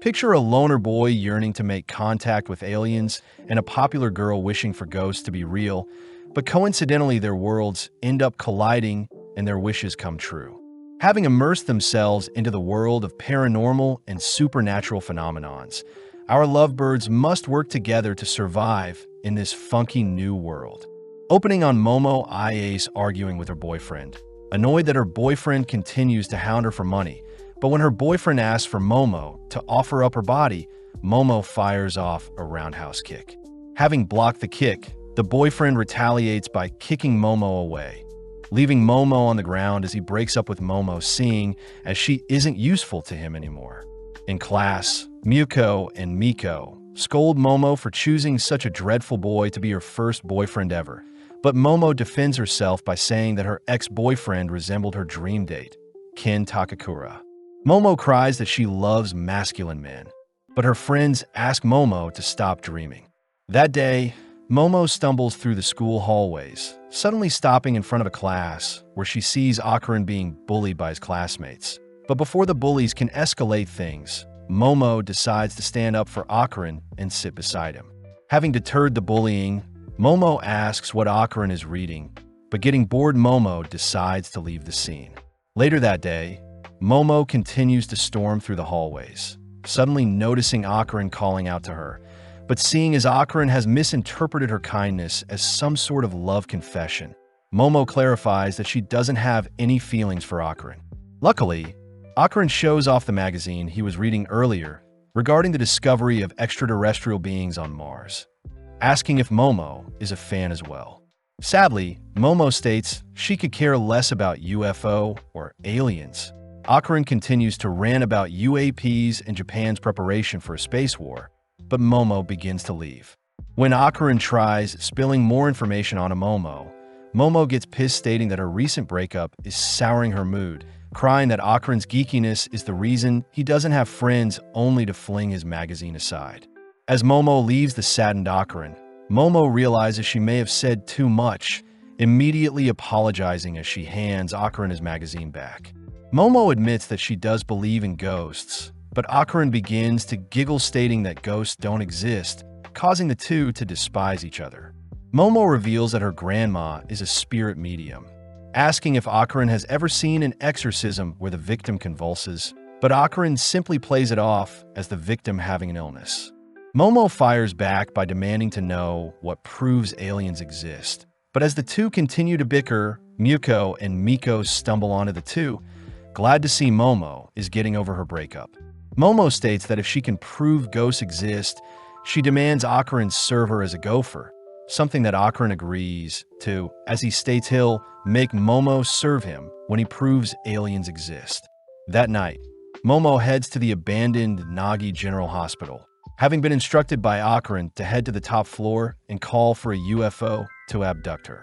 Picture a loner boy yearning to make contact with aliens and a popular girl wishing for ghosts to be real, but coincidentally their worlds end up colliding and their wishes come true. Having immersed themselves into the world of paranormal and supernatural phenomenons, our lovebirds must work together to survive in this funky new world. Opening on Momo Ace arguing with her boyfriend. Annoyed that her boyfriend continues to hound her for money, but when her boyfriend asks for Momo to offer up her body, Momo fires off a roundhouse kick. Having blocked the kick, the boyfriend retaliates by kicking Momo away, leaving Momo on the ground as he breaks up with Momo, seeing as she isn't useful to him anymore. In class, Muko and Miko scold Momo for choosing such a dreadful boy to be her first boyfriend ever, but Momo defends herself by saying that her ex-boyfriend resembled her dream date, Ken Takakura. Momo cries that she loves masculine men, but her friends ask Momo to stop dreaming. That day, Momo stumbles through the school hallways, suddenly stopping in front of a class where she sees Akaran being bullied by his classmates. But before the bullies can escalate things, Momo decides to stand up for Akaran and sit beside him. Having deterred the bullying, Momo asks what Akaran is reading, but getting bored, Momo decides to leave the scene. Later that day, Momo continues to storm through the hallways, suddenly noticing Akaran calling out to her, but seeing as Akaran has misinterpreted her kindness as some sort of love confession, Momo clarifies that she doesn't have any feelings for Akaran. Luckily, Akaran shows off the magazine he was reading earlier regarding the discovery of extraterrestrial beings on Mars, asking if Momo is a fan as well. Sadly, Momo states she could care less about UFO or aliens. Akaran continues to rant about UAPs and Japan's preparation for a space war, but Momo begins to leave. When Akaran tries spilling more information on Momo, Momo gets pissed, stating that her recent breakup is souring her mood, crying that Akaran's geekiness is the reason he doesn't have friends, only to fling his magazine aside. As Momo leaves the saddened Akaran, Momo realizes she may have said too much, immediately apologizing as she hands Akaran his magazine back. Momo admits that she does believe in ghosts, but Akaran begins to giggle, stating that ghosts don't exist, causing the two to despise each other. Momo reveals that her grandma is a spirit medium, asking if Akaran has ever seen an exorcism where the victim convulses, but Akaran simply plays it off as the victim having an illness. Momo fires back by demanding to know what proves aliens exist, but as the two continue to bicker, Muko and Miko stumble onto the two, glad to see Momo is getting over her breakup. Momo states that if she can prove ghosts exist, she demands Akaran serve her as a gopher, something that Akaran agrees to, as he states he'll make Momo serve him when he proves aliens exist. That night, Momo heads to the abandoned Nagi General Hospital, having been instructed by Akaran to head to the top floor and call for a UFO to abduct her.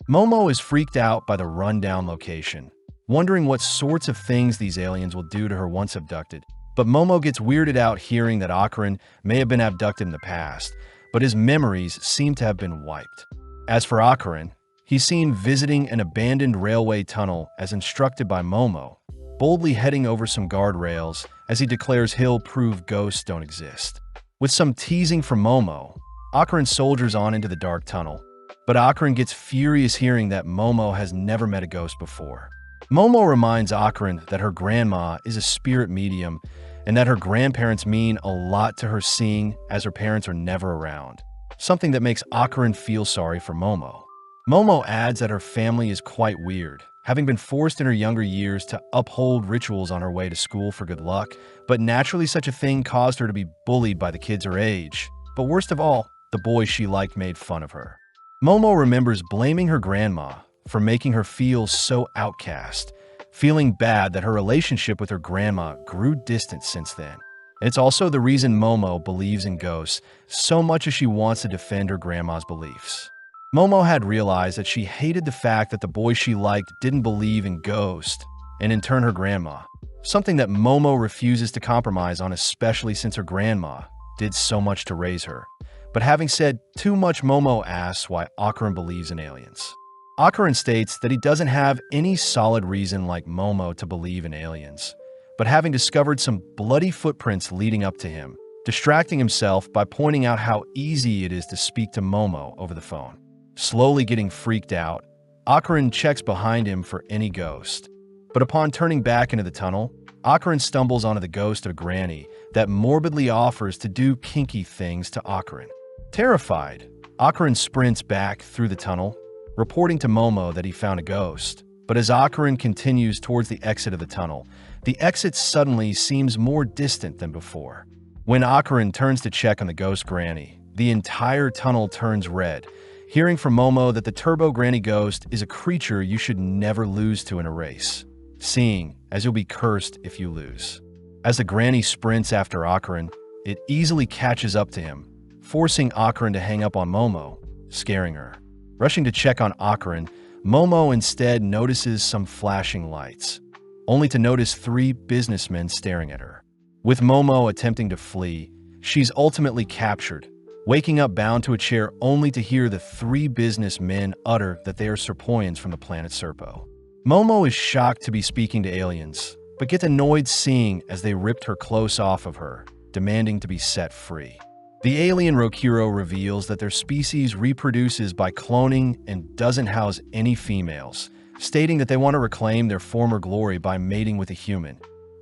Momo is freaked out by the rundown location, wondering what sorts of things these aliens will do to her once abducted. But Momo gets weirded out hearing that Akaran may have been abducted in the past, but his memories seem to have been wiped. As for Akaran, he's seen visiting an abandoned railway tunnel as instructed by Momo, boldly heading over some guardrails as he declares he'll prove ghosts don't exist. With some teasing from Momo, Akaran soldiers on into the dark tunnel, but Akaran gets furious hearing that Momo has never met a ghost before. Momo reminds Akaran that her grandma is a spirit medium and that her grandparents mean a lot to her, seeing as her parents are never around, something that makes Akaran feel sorry for Momo. Momo adds that her family is quite weird, having been forced in her younger years to uphold rituals on her way to school for good luck, but naturally such a thing caused her to be bullied by the kids her age. But worst of all, the boys she liked made fun of her. Momo remembers blaming her grandma for making her feel so outcast, feeling bad that her relationship with her grandma grew distant since then. It's also the reason Momo believes in ghosts so much as she wants to defend her grandma's beliefs. Momo had realized that she hated the fact that the boy she liked didn't believe in ghosts, and in turn her grandma, something that Momo refuses to compromise on, especially since her grandma did so much to raise her. But having said too much, Momo asks why Akaran believes in aliens. Akaran states that he doesn't have any solid reason like Momo to believe in aliens, but having discovered some bloody footprints leading up to him, distracting himself by pointing out how easy it is to speak to Momo over the phone. Slowly getting freaked out, Akarin checks behind him for any ghost. But upon turning back into the tunnel, Akarin stumbles onto the ghost of Granny that morbidly offers to do kinky things to Akarin. Terrified, Akarin sprints back through the tunnel, reporting to Momo that he found a ghost. But as Akarin continues towards the exit of the tunnel, the exit suddenly seems more distant than before. When Akarin turns to check on the ghost Granny, the entire tunnel turns red, hearing from Momo that the Turbo Granny ghost is a creature you should never lose to in a race, seeing as you'll be cursed if you lose. As the Granny sprints after Akarin, it easily catches up to him, forcing Akarin to hang up on Momo, scaring her. Rushing to check on Akarin, Momo instead notices some flashing lights, only to notice 3 businessmen staring at her. With Momo attempting to flee, she's ultimately captured, waking up bound to a chair only to hear the 3 businessmen utter that they are Serpoians from the planet Serpo. Momo is shocked to be speaking to aliens, but gets annoyed seeing as they ripped her clothes off of her, demanding to be set free. The alien Rokuro reveals that their species reproduces by cloning and doesn't house any females, stating that they want to reclaim their former glory by mating with a human,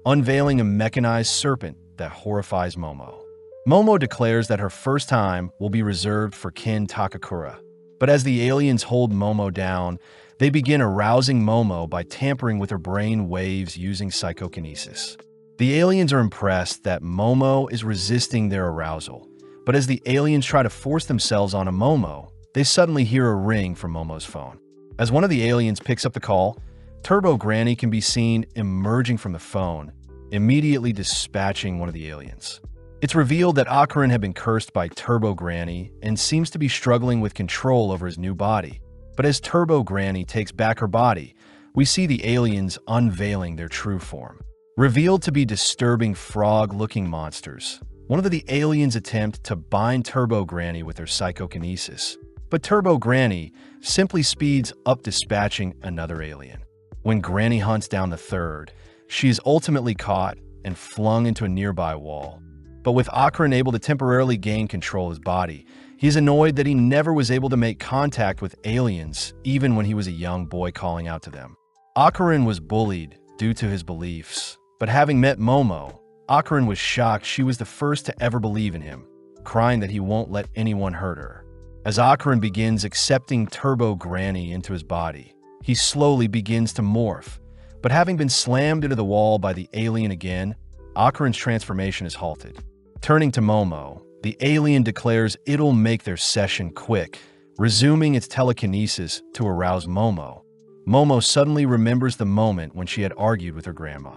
unveiling a mechanized serpent that horrifies Momo. Momo declares that her first time will be reserved for Kin Takakura, but as the aliens hold Momo down, they begin arousing Momo by tampering with her brain waves using psychokinesis. The aliens are impressed that Momo is resisting their arousal, but as the aliens try to force themselves onto Momo, they suddenly hear a ring from Momo's phone. As one of the aliens picks up the call, Turbo Granny can be seen emerging from the phone, immediately dispatching one of the aliens. It's revealed that Akarin had been cursed by Turbo Granny and seems to be struggling with control over his new body. But as Turbo Granny takes back her body, we see the aliens unveiling their true form. Revealed to be disturbing frog-looking monsters, one of the aliens attempt to bind Turbo Granny with their psychokinesis, but Turbo Granny simply speeds up dispatching another alien. When Granny hunts down the third, she is ultimately caught and flung into a nearby wall. But with Akarin able to temporarily gain control of his body, he is annoyed that he never was able to make contact with aliens even when he was a young boy calling out to them. Akarin was bullied due to his beliefs, but having met Momo, Akarin was shocked she was the first to ever believe in him, crying that he won't let anyone hurt her. As Akarin begins accepting Turbo Granny into his body, he slowly begins to morph, but having been slammed into the wall by the alien again, Akarin's transformation is halted. Turning to Momo, the alien declares it'll make their session quick, resuming its telekinesis to arouse Momo. Momo suddenly remembers the moment when she had argued with her grandma.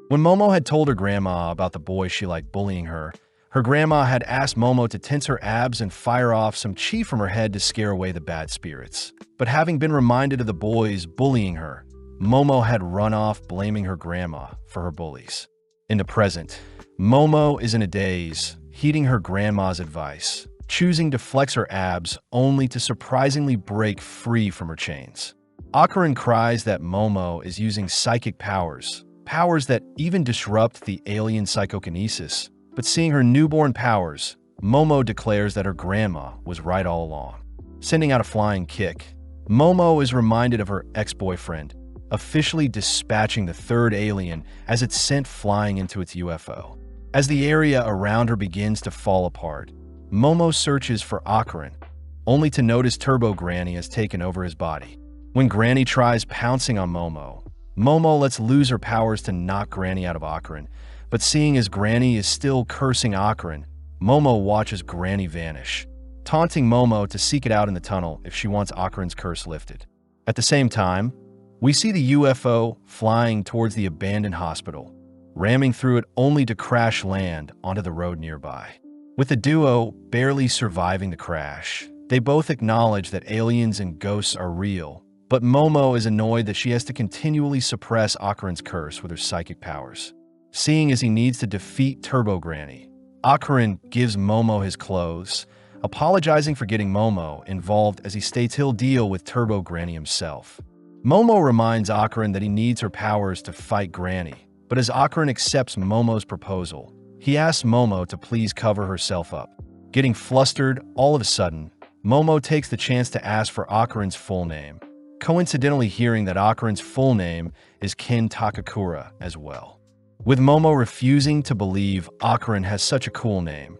When Momo had told her grandma about the boy she liked bullying her, her grandma had asked Momo to tense her abs and fire off some chi from her head to scare away the bad spirits. But having been reminded of the boys bullying her, Momo had run off blaming her grandma for her bullies. In the present, Momo is in a daze, heeding her grandma's advice, choosing to flex her abs only to surprisingly break free from her chains. Akarin cries that Momo is using psychic powers that even disrupt the alien psychokinesis, but seeing her newborn powers, Momo declares that her grandma was right all along. Sending out a flying kick, Momo is reminded of her ex-boyfriend, officially dispatching the third alien as it's sent flying into its UFO. As the area around her begins to fall apart, Momo searches for Akarin, only to notice Turbo Granny has taken over his body. When Granny tries pouncing on Momo, Momo lets loose her powers to knock Granny out of Akarin, but seeing as Granny is still cursing Akarin, Momo watches Granny vanish, taunting Momo to seek it out in the tunnel if she wants Akarin's curse lifted. At the same time, we see the UFO flying towards the abandoned hospital, ramming through it only to crash land onto the road nearby. With the duo barely surviving the crash, they both acknowledge that aliens and ghosts are real, but Momo is annoyed that she has to continually suppress Akarin's curse with her psychic powers. Seeing as he needs to defeat Turbo Granny, Akarin gives Momo his clothes, apologizing for getting Momo involved as he states he'll deal with Turbo Granny himself. Momo reminds Akarin that he needs her powers to fight Granny, But as Akarin accepts Momo's proposal, he asks Momo to please cover herself up. Getting flustered, all of a sudden, Momo takes the chance to ask for Akarin's full name, coincidentally hearing that Akarin's full name is Kin Takakura as well. With Momo refusing to believe Akarin has such a cool name,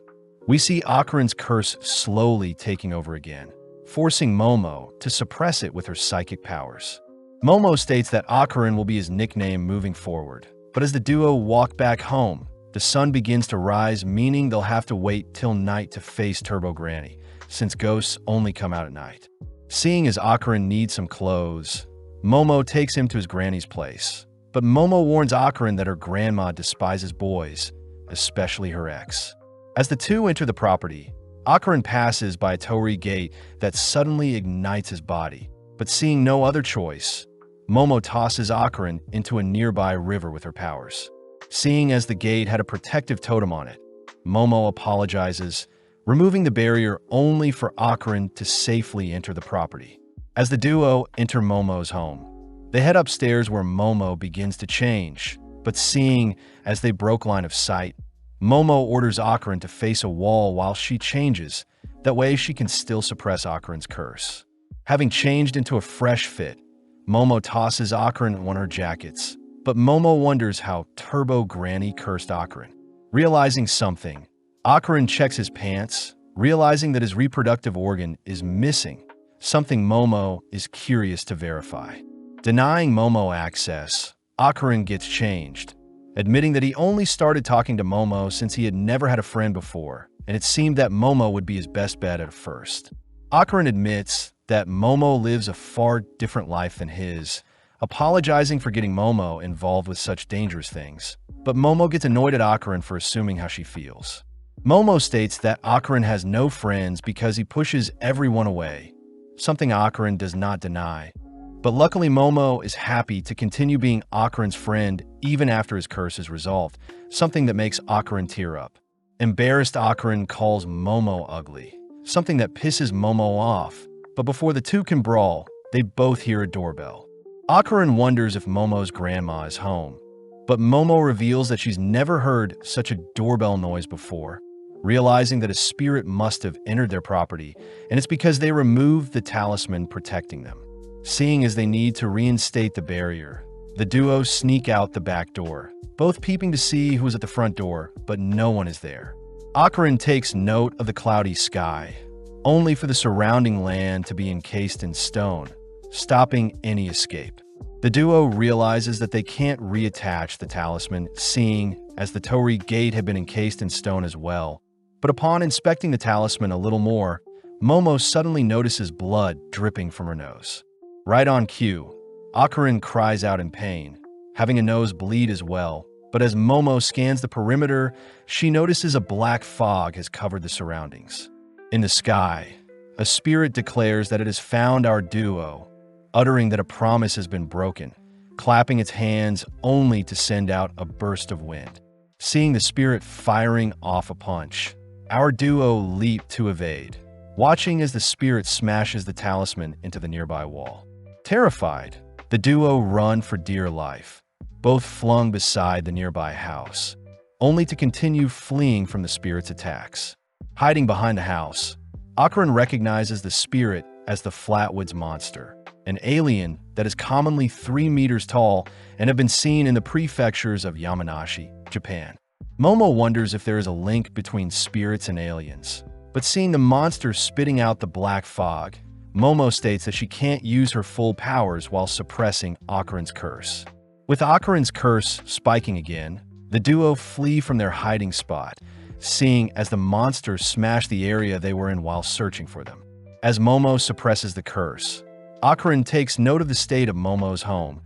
we see Akarin's curse slowly taking over again, forcing Momo to suppress it with her psychic powers. Momo states that Akarin will be his nickname moving forward, but as the duo walk back home, the sun begins to rise, meaning they'll have to wait till night to face Turbo Granny, since ghosts only come out at night. Seeing as Akarin needs some clothes, Momo takes him to his granny's place. But Momo warns Akarin that her grandma despises boys, especially her ex. As the two enter the property, Akarin passes by a torii gate that suddenly ignites his body. But seeing no other choice, Momo tosses Akarin into a nearby river with her powers. Seeing as the gate had a protective totem on it, Momo apologizes, removing the barrier only for Akarin to safely enter the property. As the duo enter Momo's home, they head upstairs where Momo begins to change, but seeing as they broke line of sight, Momo orders Akarin to face a wall while she changes, that way she can still suppress Akarin's curse. Having changed into a fresh fit, Momo tosses Akarin one of her jackets, but Momo wonders how Turbo Granny cursed Akarin. Realizing something, Akarin checks his pants, realizing that his reproductive organ is missing, something Momo is curious to verify. Denying Momo access, Akarin gets changed, admitting that he only started talking to Momo since he had never had a friend before, and it seemed that Momo would be his best bet at first. Akarin admits that Momo lives a far different life than his, apologizing for getting Momo involved with such dangerous things. But Momo gets annoyed at Akarin for assuming how she feels. Momo states that Akarin has no friends because he pushes everyone away, something Akarin does not deny. But luckily Momo is happy to continue being Akarin's friend even after his curse is resolved, something that makes Akarin tear up. Embarrassed, Akarin calls Momo ugly, something that pisses Momo off. But before the two can brawl, they both hear a doorbell. Akarin wonders if Momo's grandma is home, but Momo reveals that she's never heard such a doorbell noise before, realizing that a spirit must have entered their property, and it's because they removed the talisman protecting them. Seeing as they need to reinstate the barrier, the duo sneak out the back door, both peeping to see who is at the front door, but no one is there. Akarin takes note of the cloudy sky, only for the surrounding land to be encased in stone, stopping any escape. The duo realizes that they can't reattach the talisman, seeing as the torii gate had been encased in stone as well. But upon inspecting the talisman a little more, Momo suddenly notices blood dripping from her nose. Right on cue, Akarin cries out in pain, having a nose bleed as well. But as Momo scans the perimeter, she notices a black fog has covered the surroundings. In the sky, a spirit declares that it has found our duo, uttering that a promise has been broken, clapping its hands only to send out a burst of wind. Seeing the spirit firing off a punch, our duo leap to evade, watching as the spirit smashes the talisman into the nearby wall. Terrified, the duo run for dear life, both flung beside the nearby house, only to continue fleeing from the spirit's attacks. Hiding behind the house, Akarin recognizes the spirit as the Flatwoods Monster, an alien that is commonly 3 meters tall and have been seen in the prefectures of Yamanashi, Japan. Momo wonders if there is a link between spirits and aliens, but seeing the monster spitting out the black fog, Momo states that she can't use her full powers while suppressing Akarin's curse. With Akarin's curse spiking again, the duo flee from their hiding spot, seeing as the monster smash the area they were in while searching for them. As Momo suppresses the curse, Akarin takes note of the state of Momo's home,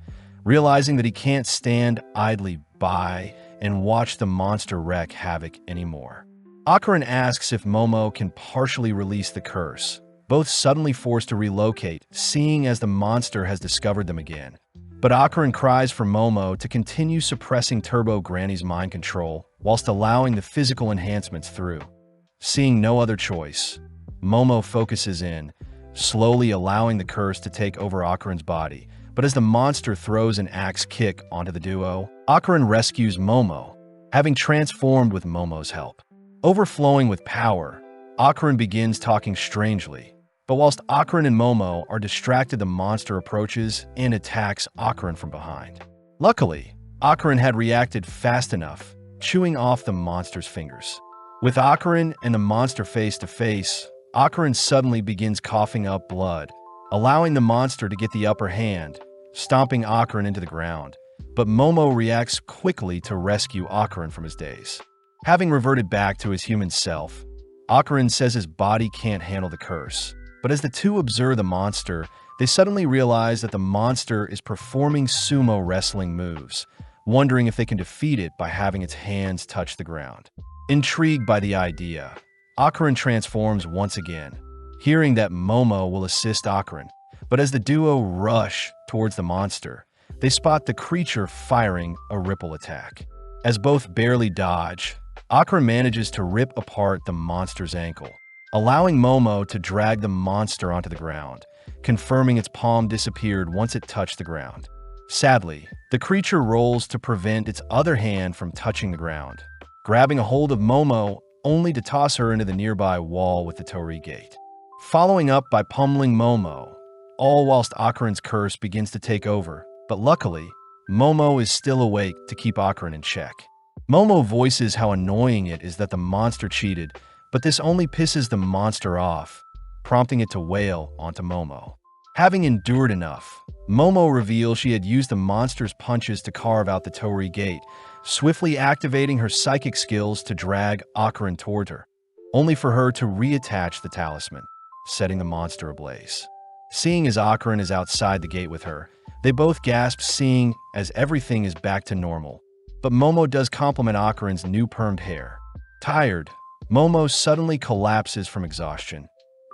realizing that he can't stand idly by and watch the monster wreak havoc anymore. Akarin asks if Momo can partially release the curse, both suddenly forced to relocate, seeing as the monster has discovered them again. But Akarin cries for Momo to continue suppressing Turbo Granny's mind control whilst allowing the physical enhancements through. Seeing no other choice, Momo focuses in, slowly allowing the curse to take over Akarin's body, But as the monster throws an axe kick onto the duo, Akarin rescues Momo, having transformed with Momo's help. Overflowing with power, Akarin begins talking strangely. But whilst Akarin and Momo are distracted, the monster approaches and attacks Akarin from behind. Luckily, Akarin had reacted fast enough, chewing off the monster's fingers. With Akarin and the monster face to face, Akarin suddenly begins coughing up blood, allowing the monster to get the upper hand, stomping Akarin into the ground. But Momo reacts quickly to rescue Akarin from his daze. Having reverted back to his human self, Akarin says his body can't handle the curse. But as the two observe the monster, they suddenly realize that the monster is performing sumo wrestling moves, wondering if they can defeat it by having its hands touch the ground. Intrigued by the idea, Akarin transforms once again, hearing that Momo will assist Akarin. But as the duo rush towards the monster, they spot the creature firing a ripple attack. As both barely dodge, Akarin manages to rip apart the monster's ankle, allowing Momo to drag the monster onto the ground, confirming its palm disappeared once it touched the ground. Sadly, the creature rolls to prevent its other hand from touching the ground, grabbing a hold of Momo only to toss her into the nearby wall with the torii gate. Following up by pummeling Momo, all whilst Akarin's curse begins to take over, but luckily, Momo is still awake to keep Akarin in check. Momo voices how annoying it is that the monster cheated, but this only pisses the monster off, prompting it to wail onto Momo. Having endured enough, Momo reveals she had used the monster's punches to carve out the torii gate, swiftly activating her psychic skills to drag Akarin toward her, only for her to reattach the talisman, setting the monster ablaze. Seeing as Akarin is outside the gate with her, they both gasp, seeing as everything is back to normal. But Momo does compliment Akarin's new permed hair. Tired, Momo suddenly collapses from exhaustion,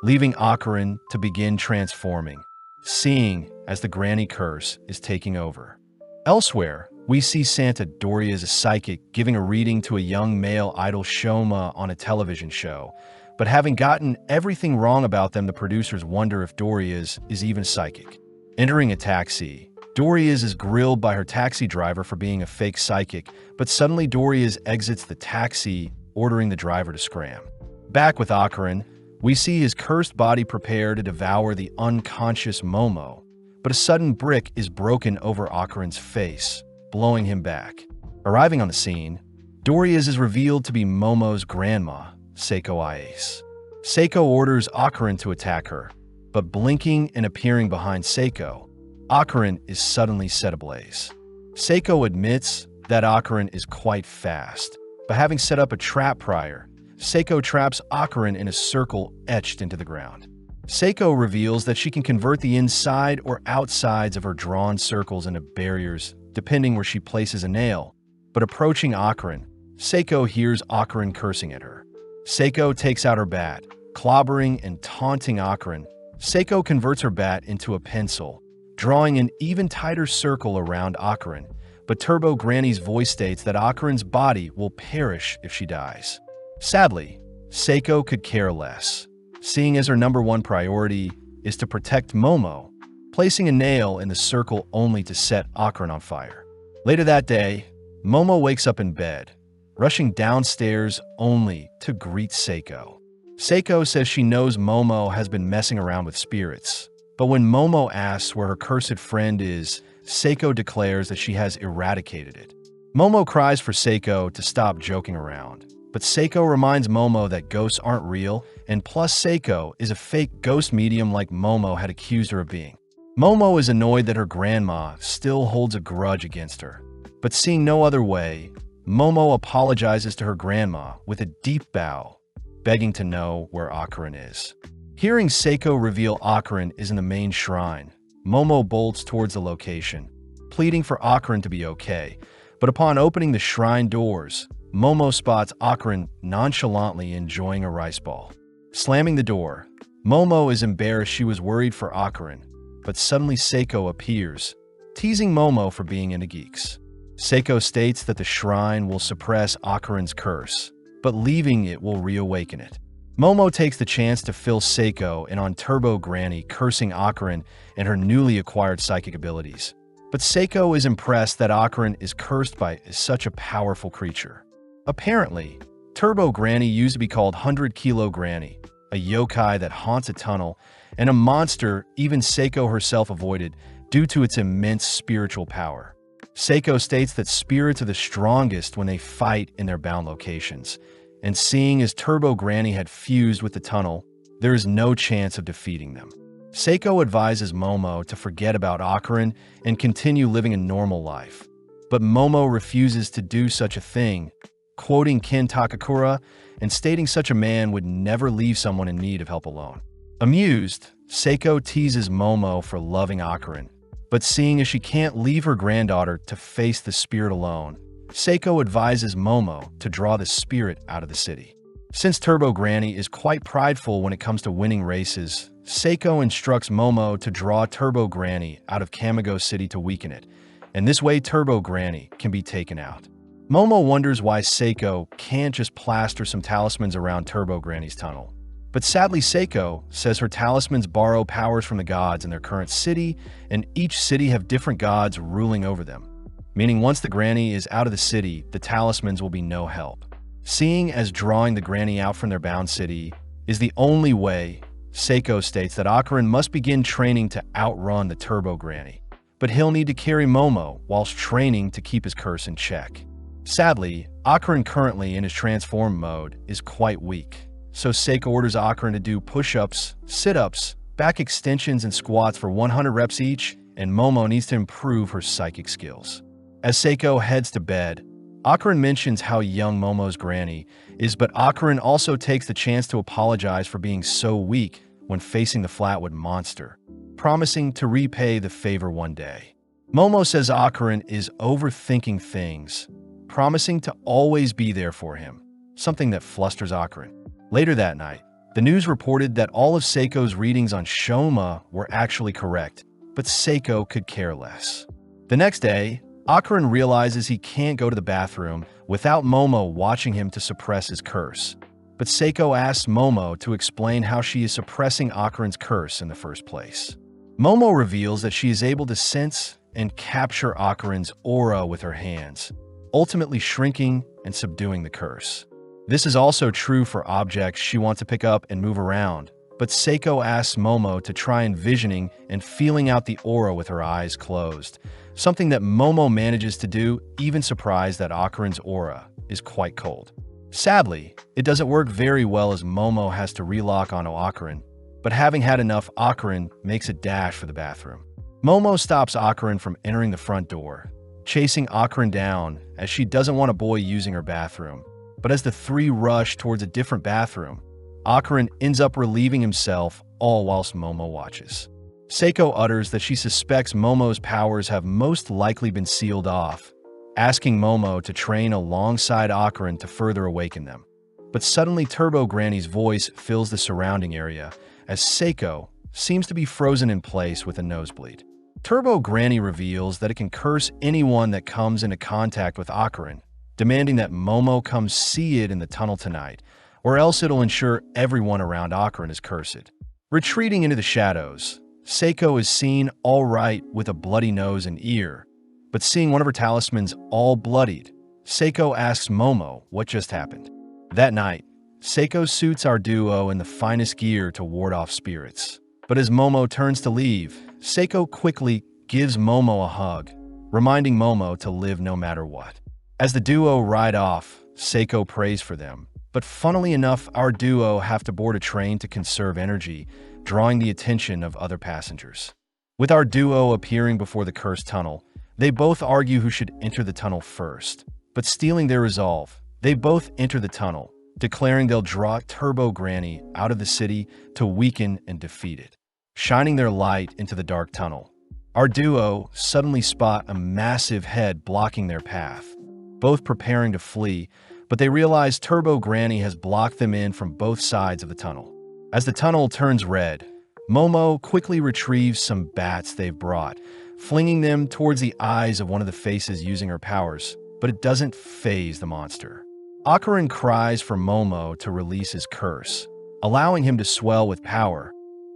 leaving Akarin to begin transforming, seeing as the granny curse is taking over. Elsewhere, we see Santa Doria as a psychic giving a reading to a young male idol Shoma on a television show. But having gotten everything wrong about them, the producers wonder if Doria's is even psychic. Entering a taxi, Doria's is grilled by her taxi driver for being a fake psychic, but suddenly Doria's exits the taxi, ordering the driver to scram. Back with Akarin, we see his cursed body prepare to devour the unconscious Momo, but a sudden brick is broken over Akarin's face, blowing him back. Arriving on the scene, Doria's is revealed to be Momo's grandma, Seiko Ice. Seiko orders Akarin to attack her, but blinking and appearing behind Seiko, Akarin is suddenly set ablaze. Seiko admits that Akarin is quite fast, but having set up a trap prior, Seiko traps Akarin in a circle etched into the ground. Seiko reveals that she can convert the inside or outsides of her drawn circles into barriers, depending where she places a nail. But approaching Akarin, Seiko hears Akarin cursing at her. Seiko takes out her bat, clobbering and taunting Akarin. Seiko converts her bat into a pencil, drawing an even tighter circle around Akarin, but Turbo Granny's voice states that Akarin's body will perish if she dies. Sadly, Seiko could care less, seeing as her number one priority is to protect Momo, placing a nail in the circle only to set Akarin on fire. Later that day, Momo wakes up in bed, rushing downstairs only to greet Seiko. Seiko says she knows Momo has been messing around with spirits, but when Momo asks where her cursed friend is, Seiko declares that she has eradicated it. Momo cries for Seiko to stop joking around, but Seiko reminds Momo that ghosts aren't real, and plus Seiko is a fake ghost medium like Momo had accused her of being. Momo is annoyed that her grandma still holds a grudge against her, but seeing no other way, Momo apologizes to her grandma with a deep bow, begging to know where Akarin is. Hearing Seiko reveal Akarin is in the main shrine, Momo bolts towards the location, pleading for Akarin to be okay, but upon opening the shrine doors, Momo spots Akarin nonchalantly enjoying a rice ball. Slamming the door, Momo is embarrassed. She was worried for Akarin, but suddenly Seiko appears, teasing Momo for being into geeks. Seiko states that the shrine will suppress Akarin's curse, but leaving it will reawaken it. Momo takes the chance to fill Seiko in on Turbo Granny, cursing Akarin and her newly acquired psychic abilities. But Seiko is impressed that Akarin is cursed by such a powerful creature. Apparently, Turbo Granny used to be called 100 Kilo Granny, a yokai that haunts a tunnel, and a monster even Seiko herself avoided due to its immense spiritual power. Seiko states that spirits are the strongest when they fight in their bound locations, and seeing as Turbo Granny had fused with the tunnel, there is no chance of defeating them. Seiko advises Momo to forget about Akarin and continue living a normal life. But Momo refuses to do such a thing, quoting Ken Takakura and stating such a man would never leave someone in need of help alone. Amused, Seiko teases Momo for loving Akarin, but seeing as she can't leave her granddaughter to face the spirit alone, Seiko advises Momo to draw the spirit out of the city. Since Turbo Granny is quite prideful when it comes to winning races, Seiko instructs Momo to draw Turbo Granny out of Kamigo City to weaken it, and this way Turbo Granny can be taken out. Momo wonders why Seiko can't just plaster some talismans around Turbo Granny's tunnel. But sadly, Seiko says her talismans borrow powers from the gods in their current city, and each city have different gods ruling over them. Meaning once the granny is out of the city, the talismans will be no help. Seeing as drawing the granny out from their bound city is the only way, Seiko states that Akarin must begin training to outrun the Turbo Granny. But he'll need to carry Momo whilst training to keep his curse in check. Sadly, Akarin currently in his transform mode is quite weak, so Seiko orders Akarin to do push-ups, sit-ups, back extensions, and squats for 100 reps each, and Momo needs to improve her psychic skills. As Seiko heads to bed, Akarin mentions how young Momo's granny is, but Akarin also takes the chance to apologize for being so weak when facing the Flatwood monster, promising to repay the favor one day. Momo says Akarin is overthinking things, promising to always be there for him, something that flusters Akarin. Later that night, the news reported that all of Seiko's readings on Shoma were actually correct, but Seiko could care less. The next day, Akarin realizes he can't go to the bathroom without Momo watching him to suppress his curse. But Seiko asks Momo to explain how she is suppressing Akarin's curse in the first place. Momo reveals that she is able to sense and capture Akarin's aura with her hands, ultimately shrinking and subduing the curse. This is also true for objects she wants to pick up and move around, but Seiko asks Momo to try envisioning and feeling out the aura with her eyes closed, something that Momo manages to do, even surprised that Akarin's aura is quite cold. Sadly, it doesn't work very well as Momo has to relock onto Akarin, but having had enough, Akarin makes a dash for the bathroom. Momo stops Akarin from entering the front door, chasing Akarin down as she doesn't want a boy using her bathroom. But as the three rush towards a different bathroom, Akarin ends up relieving himself, all whilst Momo watches. Seiko utters that she suspects Momo's powers have most likely been sealed off, asking Momo to train alongside Akarin to further awaken them. But suddenly Turbo Granny's voice fills the surrounding area, as Seiko seems to be frozen in place with a nosebleed. Turbo Granny reveals that it can curse anyone that comes into contact with Akarin, demanding that Momo come see it in the tunnel tonight, or else it'll ensure everyone around Akarin is cursed. Retreating into the shadows, Seiko is seen all right with a bloody nose and ear, but seeing one of her talismans all bloodied, Seiko asks Momo what just happened. That night, Seiko suits our duo in the finest gear to ward off spirits. But as Momo turns to leave, Seiko quickly gives Momo a hug, reminding Momo to live no matter what. As the duo ride off, Seiko prays for them, but funnily enough, our duo have to board a train to conserve energy, drawing the attention of other passengers. With our duo appearing before the cursed tunnel, they both argue who should enter the tunnel first. But stealing their resolve, they both enter the tunnel, declaring they'll draw Turbo Granny out of the city to weaken and defeat it. Shining their light into the dark tunnel, our duo suddenly spot a massive head blocking their path, both preparing to flee, but they realize Turbo Granny has blocked them in from both sides of the tunnel. As the tunnel turns red, Momo quickly retrieves some bats they've brought, flinging them towards the eyes of one of the faces using her powers, but it doesn't faze the monster. Akarin cries for Momo to release his curse, allowing him to swell with power.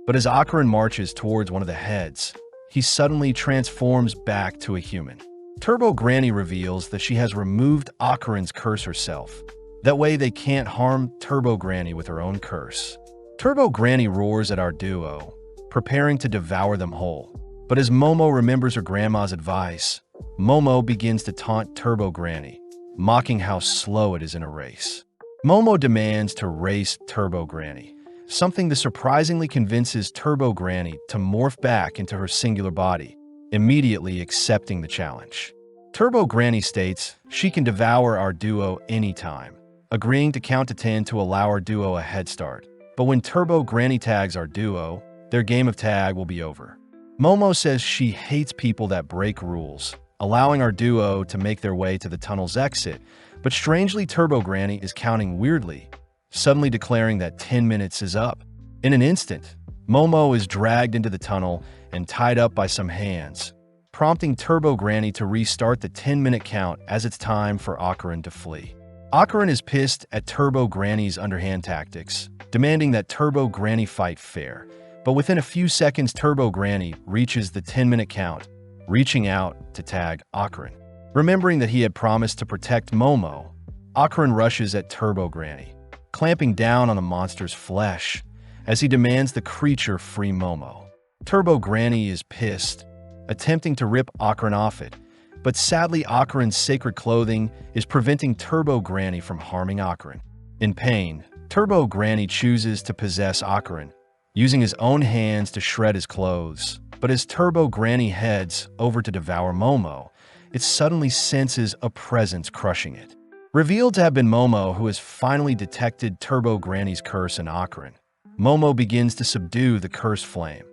But as Akarin marches towards one of the heads, he suddenly transforms back to a human. Turbo Granny reveals that she has removed Akarin's curse herself. That way they can't harm Turbo Granny with her own curse. Turbo Granny roars at our duo, preparing to devour them whole. But as Momo remembers her grandma's advice, Momo begins to taunt Turbo Granny, mocking how slow it is in a race. Momo demands to race Turbo Granny, something that surprisingly convinces Turbo Granny to morph back into her singular body, immediately accepting the challenge. Turbo Granny states she can devour our duo anytime, agreeing to count to 10 to allow our duo a head start. But when Turbo Granny tags our duo, their game of tag will be over. Momo says she hates people that break rules, allowing our duo to make their way to the tunnel's exit, but strangely Turbo Granny is counting weirdly, suddenly declaring that 10 minutes is up. In an instant, Momo is dragged into the tunnel and tied up by some hands, prompting Turbo Granny to restart the 10-minute count as it's time for Akarin to flee. Akarin is pissed at Turbo Granny's underhand tactics, demanding that Turbo Granny fight fair. But within a few seconds, Turbo Granny reaches the 10-minute count, reaching out to tag Akarin. Remembering that he had promised to protect Momo, Akarin rushes at Turbo Granny, clamping down on the monster's flesh as he demands the creature free Momo. Turbo Granny is pissed, attempting to rip Akarin off it, but sadly Akarin's sacred clothing is preventing Turbo Granny from harming Akarin. In pain, Turbo Granny chooses to possess Akarin, using his own hands to shred his clothes. But as Turbo Granny heads over to devour Momo, it suddenly senses a presence crushing it. Revealed to have been Momo, who has finally detected Turbo Granny's curse in Akarin, Momo begins to subdue the cursed flame,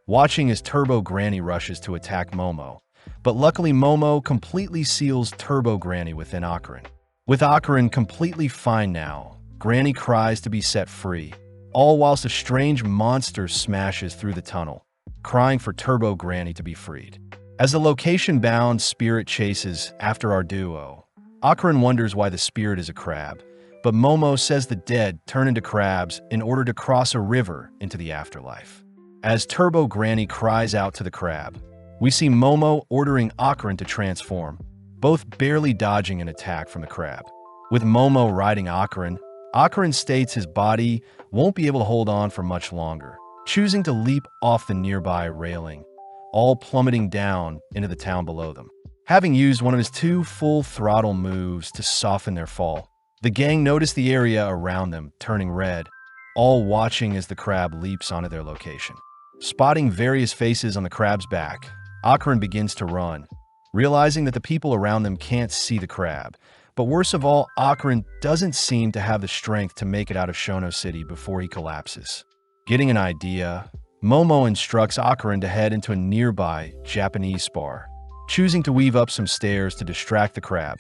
watching as Turbo Granny rushes to attack Momo. But luckily Momo completely seals Turbo Granny within Akarin. With Akarin completely fine now, Granny cries to be set free, all whilst a strange monster smashes through the tunnel, crying for Turbo Granny to be freed. As the location-bound spirit chases after our duo, Akarin wonders why the spirit is a crab, but Momo says the dead turn into crabs in order to cross a river into the afterlife. As Turbo Granny cries out to the crab, we see Momo ordering Akarin to transform, both barely dodging an attack from the crab. With Momo riding Akarin, Akarin states his body won't be able to hold on for much longer, choosing to leap off the nearby railing, all plummeting down into the town below them. Having used one of his 2 full-throttle moves to soften their fall, the gang notice the area around them turning red, all watching as the crab leaps onto their location. Spotting various faces on the crab's back, Akarin begins to run, realizing that the people around them can't see the crab. But worst of all, Akarin doesn't seem to have the strength to make it out of Shono City before he collapses. Getting an idea, Momo instructs Akarin to head into a nearby Japanese bar, choosing to weave up some stairs to distract the crab,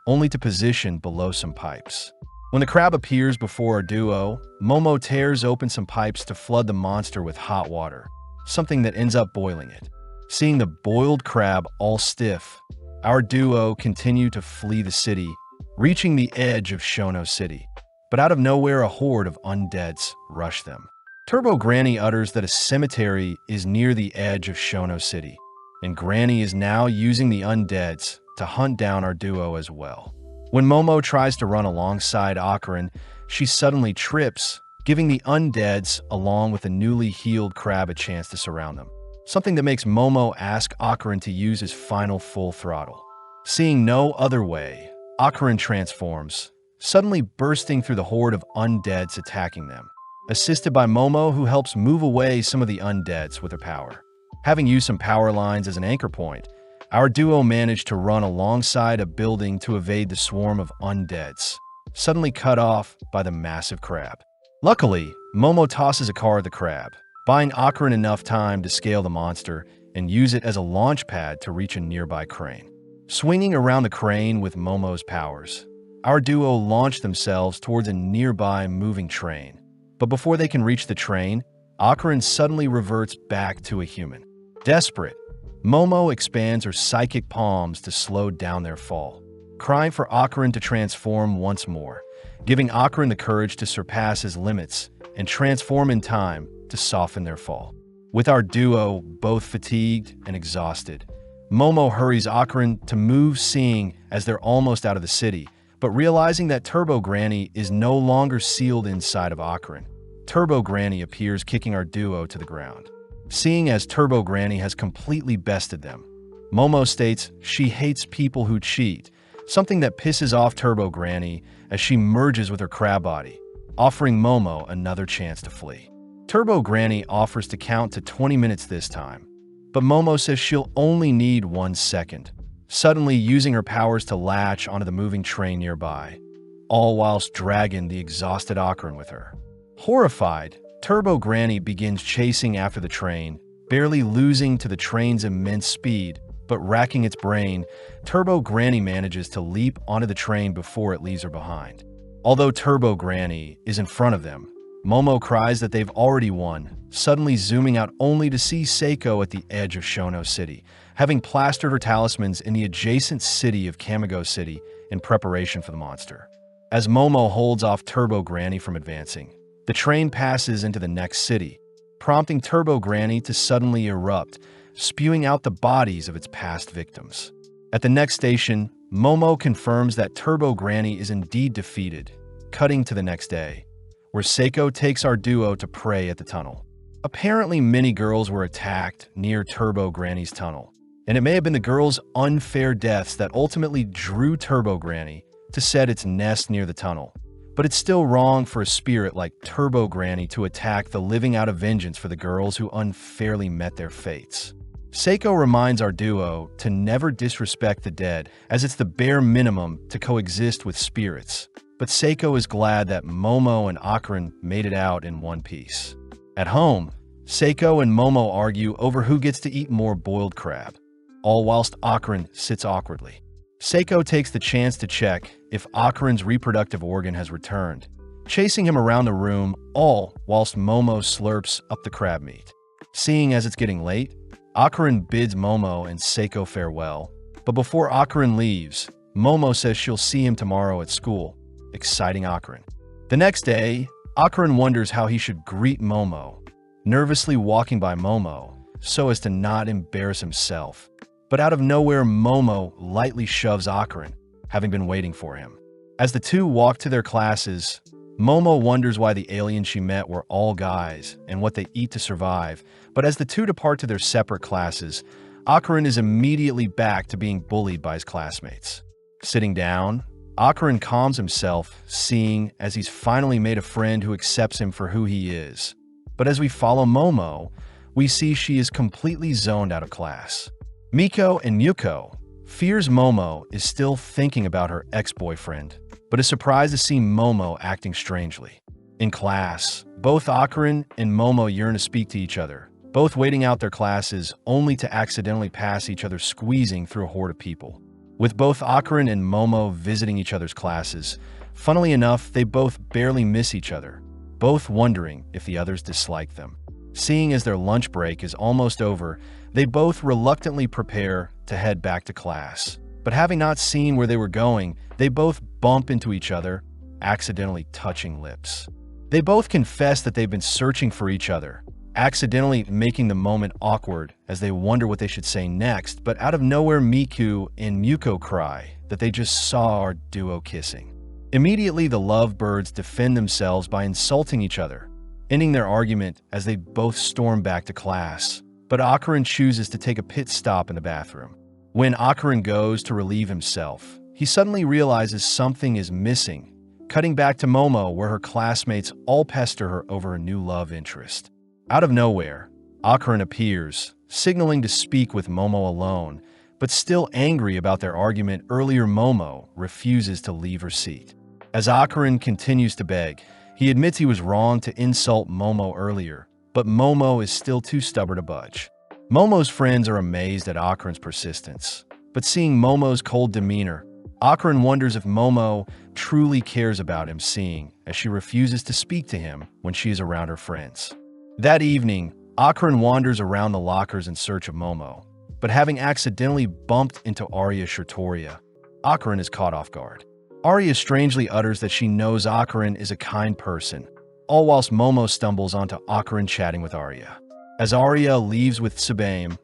only to position below some pipes. When the crab appears before our duo, Momo tears open some pipes to flood the monster with hot water, something that ends up boiling it. Seeing the boiled crab all stiff, our duo continue to flee the city, reaching the edge of Shono City. But out of nowhere, a horde of undeads rush them. Turbo Granny utters that a cemetery is near the edge of Shono City, and Granny is now using the undeads to hunt down our duo as well. When Momo tries to run alongside Akarin, she suddenly trips, giving the undeads along with the newly healed crab a chance to surround them. Something that makes Momo ask Akarin to use his final full throttle. Seeing no other way, Akarin transforms, suddenly bursting through the horde of undeads attacking them, assisted by Momo, who helps move away some of the undeads with her power. Having used some power lines as an anchor point, our duo managed to run alongside a building to evade the swarm of undeads, suddenly cut off by the massive crab. Luckily, Momo tosses a car at the crab, buying Akarin enough time to scale the monster and use it as a launch pad to reach a nearby crane. Swinging around the crane with Momo's powers, our duo launch themselves towards a nearby moving train. But before they can reach the train, Akarin suddenly reverts back to a human. Desperate, Momo expands her psychic palms to slow down their fall, crying for Akarin to transform once more, giving Akarin the courage to surpass his limits and transform in time to soften their fall. With our duo both fatigued and exhausted, Momo hurries Akron to move, seeing as they're almost out of the city, but realizing that Turbo Granny is no longer sealed inside of Akron. Turbo Granny appears, kicking our duo to the ground. Seeing as Turbo Granny has completely bested them, Momo states she hates people who cheat, something that pisses off Turbo Granny as she merges with her crab body, offering Momo another chance to flee. Turbo Granny offers to count to 20 minutes this time, but Momo says she'll only need 1 second, suddenly using her powers to latch onto the moving train nearby, all whilst dragging the exhausted Akron with her. Horrified, Turbo Granny begins chasing after the train, barely losing to the train's immense speed, but racking its brain. Turbo Granny manages to leap onto the train before it leaves her behind. Although Turbo Granny is in front of them, Momo cries that they've already won, suddenly zooming out only to see Seiko at the edge of Shono City, having plastered her talismans in the adjacent city of Kamigo City in preparation for the monster. As Momo holds off Turbo Granny from advancing, the train passes into the next city, prompting Turbo Granny to suddenly erupt, spewing out the bodies of its past victims. At the next station, Momo confirms that Turbo Granny is indeed defeated, cutting to the next day, where Seiko takes our duo to pray at the tunnel. Apparently, many girls were attacked near Turbo Granny's tunnel, and it may have been the girls' unfair deaths that ultimately drew Turbo Granny to set its nest near the tunnel. But it's still wrong for a spirit like Turbo Granny to attack the living out of vengeance for the girls who unfairly met their fates. Seiko reminds our duo to never disrespect the dead, as it's the bare minimum to coexist with spirits. But Seiko is glad that Momo and Akron made it out in one piece. At home, Seiko and Momo argue over who gets to eat more boiled crab, all whilst Akron sits awkwardly. Seiko takes the chance to check if Akron's reproductive organ has returned, chasing him around the room, all whilst Momo slurps up the crab meat. Seeing as it's getting late, Akron bids Momo and Seiko farewell, but before Akron leaves, Momo says she'll see him tomorrow at school, exciting Akron. The next day, Akron wonders how he should greet Momo, nervously walking by Momo so as to not embarrass himself. But out of nowhere, Momo lightly shoves Akron, having been waiting for him. As the two walk to their classes, Momo wonders why the aliens she met were all guys and what they eat to survive. But as the two depart to their separate classes, Akron is immediately back to being bullied by his classmates. Sitting down, Akron calms himself, seeing as he's finally made a friend who accepts him for who he is. But as we follow Momo, we see she is completely zoned out of class. Miko and Muko fears Momo is still thinking about her ex-boyfriend, but is surprised to see Momo acting strangely. In class, both Akron and Momo yearn to speak to each other, both waiting out their classes only to accidentally pass each other, squeezing through a horde of people. With both Akron and Momo visiting each other's classes, funnily enough, they both barely miss each other, both wondering if the others dislike them. Seeing as their lunch break is almost over, they both reluctantly prepare to head back to class. But having not seen where they were going, they both bump into each other, accidentally touching lips. They both confess that they've been searching for each other, accidentally making the moment awkward as they wonder what they should say next, but out of nowhere, Miku and Muko cry that they just saw our duo kissing. Immediately, the lovebirds defend themselves by insulting each other, ending their argument as they both storm back to class. But Akron chooses to take a pit stop in the bathroom. When Akron goes to relieve himself, he suddenly realizes something is missing, cutting back to Momo, where her classmates all pester her over a new love interest. Out of nowhere, Akron appears, signaling to speak with Momo alone, but still angry about their argument earlier. Momo refuses to leave her seat. As Akron continues to beg, he admits he was wrong to insult Momo earlier, but Momo is still too stubborn to budge. Momo's friends are amazed at Akron's persistence, but seeing Momo's cold demeanor, Akron wonders if Momo truly cares about him, seeing as she refuses to speak to him when she is around her friends. That evening, Akron wanders around the lockers in search of Momo, but having accidentally bumped into Arya Shirtoria, Akron is caught off guard. Arya strangely utters that she knows Akron is a kind person, all whilst Momo stumbles onto Akarin chatting with Arya. As Arya leaves with Tsubame,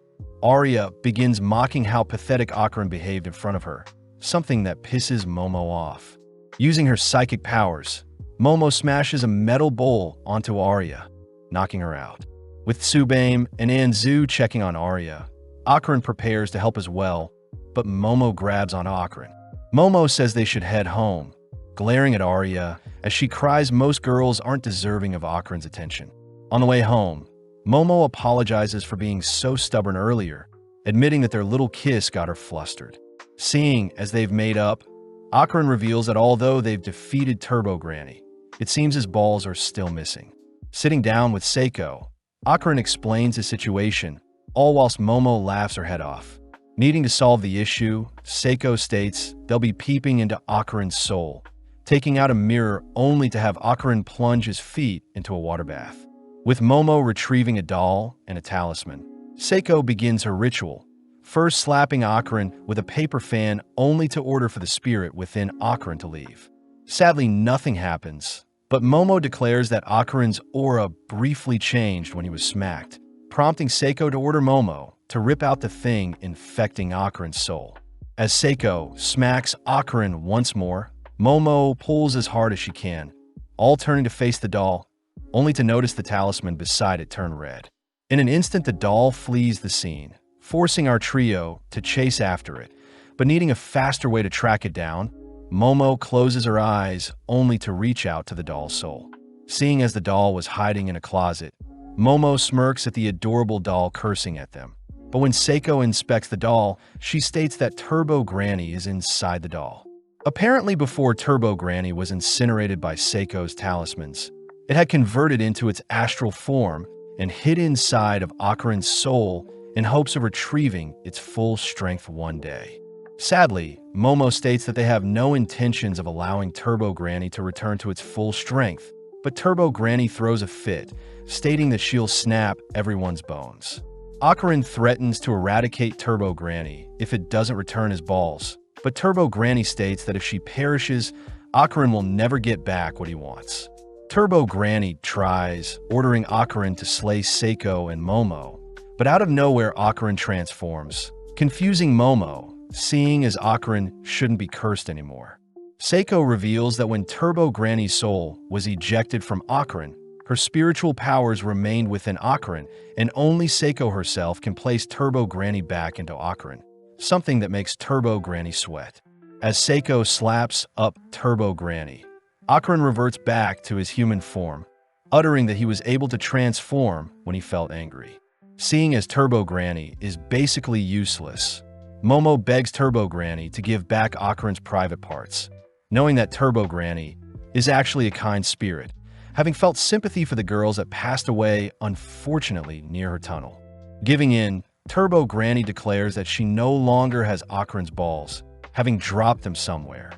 Arya begins mocking how pathetic Akarin behaved in front of her, something that pisses Momo off. Using her psychic powers, Momo smashes a metal bowl onto Arya, knocking her out. With Tsubame and Anzu checking on Arya, Akarin prepares to help as well, but Momo grabs on Akarin. Momo says they should head home, glaring at Arya as she cries most girls aren't deserving of Akarin's attention. On the way home, Momo apologizes for being so stubborn earlier, admitting that their little kiss got her flustered. Seeing as they've made up, Akarin reveals that although they've defeated Turbo Granny, it seems his balls are still missing. Sitting down with Seiko, Akarin explains the situation, all whilst Momo laughs her head off. Needing to solve the issue, Seiko states they'll be peeping into Akarin's soul, taking out a mirror only to have Akarin plunge his feet into a water bath. With Momo retrieving a doll and a talisman, Seiko begins her ritual, first slapping Akarin with a paper fan only to order for the spirit within Akarin to leave. Sadly, nothing happens, but Momo declares that Akarin's aura briefly changed when he was smacked, prompting Seiko to order Momo to rip out the thing infecting Akarin's soul. As Seiko smacks Akarin once more, Momo pulls as hard as she can, all turning to face the doll, only to notice the talisman beside it turn red. In an instant, the doll flees the scene, forcing our trio to chase after it, but needing a faster way to track it down, Momo closes her eyes only to reach out to the doll's soul. Seeing as the doll was hiding in a closet, Momo smirks at the adorable doll cursing at them. But when Seiko inspects the doll, she states that Turbo Granny is inside the doll. Apparently before Turbo Granny was incinerated by Seiko's talismans, it had converted into its astral form and hid inside of Akarin's soul in hopes of retrieving its full strength one day. Sadly, Momo states that they have no intentions of allowing Turbo Granny to return to its full strength, but Turbo Granny throws a fit, stating that she'll snap everyone's bones. Akarin threatens to eradicate Turbo Granny if it doesn't return his balls, but Turbo Granny states that if she perishes, Akarin will never get back what he wants. Turbo Granny tries, ordering Akarin to slay Seiko and Momo, but out of nowhere Akarin transforms, confusing Momo, seeing as Akarin shouldn't be cursed anymore. Seiko reveals that when Turbo Granny's soul was ejected from Akarin, her spiritual powers remained within Akarin, and only Seiko herself can place Turbo Granny back into Akarin, something that makes Turbo Granny sweat. As Seiko slaps up Turbo Granny, Akarin reverts back to his human form, uttering that he was able to transform when he felt angry. Seeing as Turbo Granny is basically useless, Momo begs Turbo Granny to give back Akarin's private parts, knowing that Turbo Granny is actually a kind spirit, having felt sympathy for the girls that passed away, unfortunately, near her tunnel. Giving in, Turbo Granny declares that she no longer has Akarin's balls, having dropped them somewhere.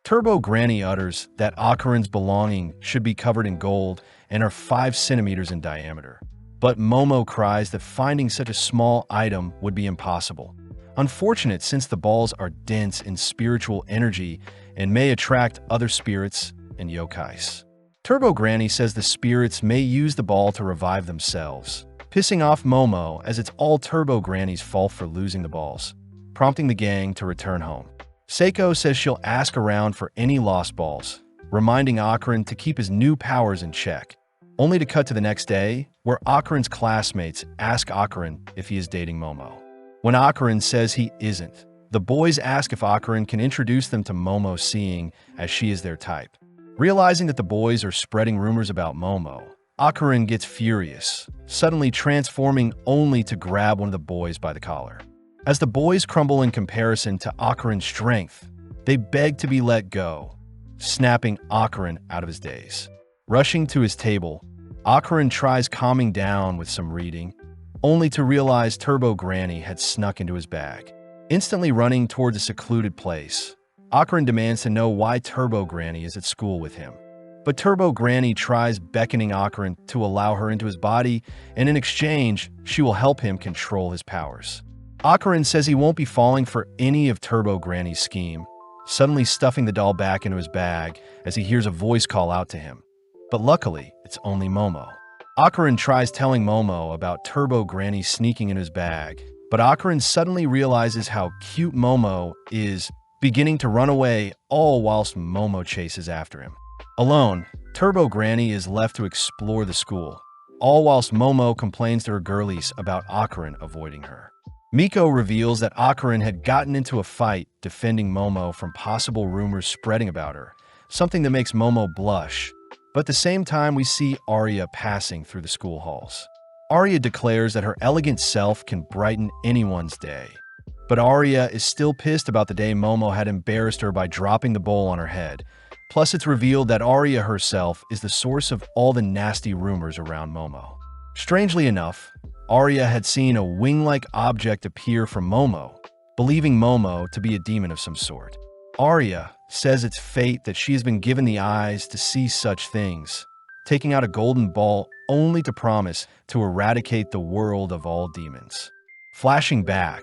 Turbo Granny utters that Akarin's belonging should be covered in gold and are 5 centimeters in diameter. But Momo cries that finding such a small item would be impossible. Unfortunate since the balls are dense in spiritual energy and may attract other spirits and yokais. Turbo Granny says the spirits may use the ball to revive themselves, pissing off Momo as it's all Turbo Granny's fault for losing the balls, prompting the gang to return home. Seiko says she'll ask around for any lost balls, reminding Akarin to keep his new powers in check, only to cut to the next day, where Akarin's classmates ask Akarin if he is dating Momo. When Akarin says he isn't, the boys ask if Akarin can introduce them to Momo, seeing as she is their type. Realizing that the boys are spreading rumors about Momo, Akarin gets furious, suddenly transforming only to grab one of the boys by the collar. As the boys crumble in comparison to Akarin's strength, they beg to be let go, snapping Akarin out of his daze. Rushing to his table, Akarin tries calming down with some reading, only to realize Turbo Granny had snuck into his bag. Instantly running towards a secluded place, Akarin demands to know why Turbo Granny is at school with him. But Turbo Granny tries beckoning Akarin to allow her into his body, and in exchange, she will help him control his powers. Akarin says he won't be falling for any of Turbo Granny's scheme, suddenly stuffing the doll back into his bag as he hears a voice call out to him. But luckily, it's it's only Momo. Akarin tries telling Momo about Turbo Granny sneaking in his bag, but Akarin suddenly realizes how cute Momo is, beginning to run away, all whilst Momo chases after him. Alone, Turbo Granny is left to explore the school, all whilst Momo complains to her girlies about Akarin avoiding her. Miko reveals that Akarin had gotten into a fight defending Momo from possible rumors spreading about her, something that makes Momo blush. But at the same time, we see Arya passing through the school halls. Arya declares that her elegant self can brighten anyone's day. But Arya is still pissed about the day Momo had embarrassed her by dropping the bowl on her head. Plus, it's revealed that Arya herself is the source of all the nasty rumors around Momo. Strangely enough, Arya had seen a wing-like object appear from Momo, believing Momo to be a demon of some sort. Arya says it's fate that she has been given the eyes to see such things, taking out a golden ball only to promise to eradicate the world of all demons. Flashing back,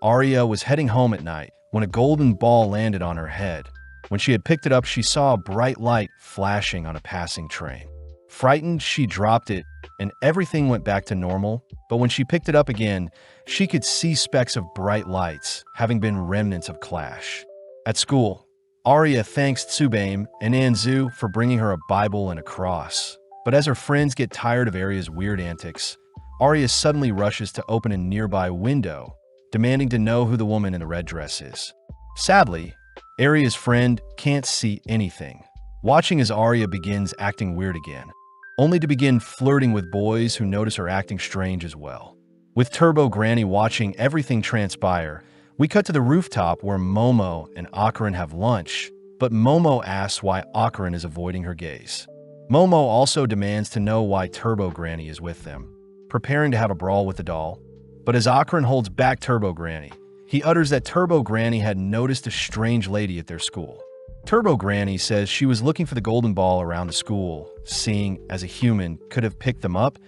Arya was heading home at night when a golden ball landed on her head. When she had picked it up, she saw a bright light flashing on a passing train. Frightened, she dropped it, and everything went back to normal, but when she picked it up again, she could see specks of bright lights, having been remnants of clash. At school, Arya thanks Tsubaim and Anzu for bringing her a Bible and a cross. But as her friends get tired of Arya's weird antics, Arya suddenly rushes to open a nearby window, demanding to know who the woman in the red dress is. Sadly, Arya's friend can't see anything, watching as Arya begins acting weird again, only to begin flirting with boys who notice her acting strange as well. With Turbo Granny watching everything transpire, we cut to the rooftop where Momo and Akarin have lunch, but Momo asks why Akarin is avoiding her gaze. Momo also demands to know why Turbo Granny is with them, preparing to have a brawl with the doll. But as Akarin holds back Turbo Granny, he utters that Turbo Granny had noticed a strange lady at their school. Turbo Granny says she was looking for the golden ball around the school, seeing as a human could have picked them up,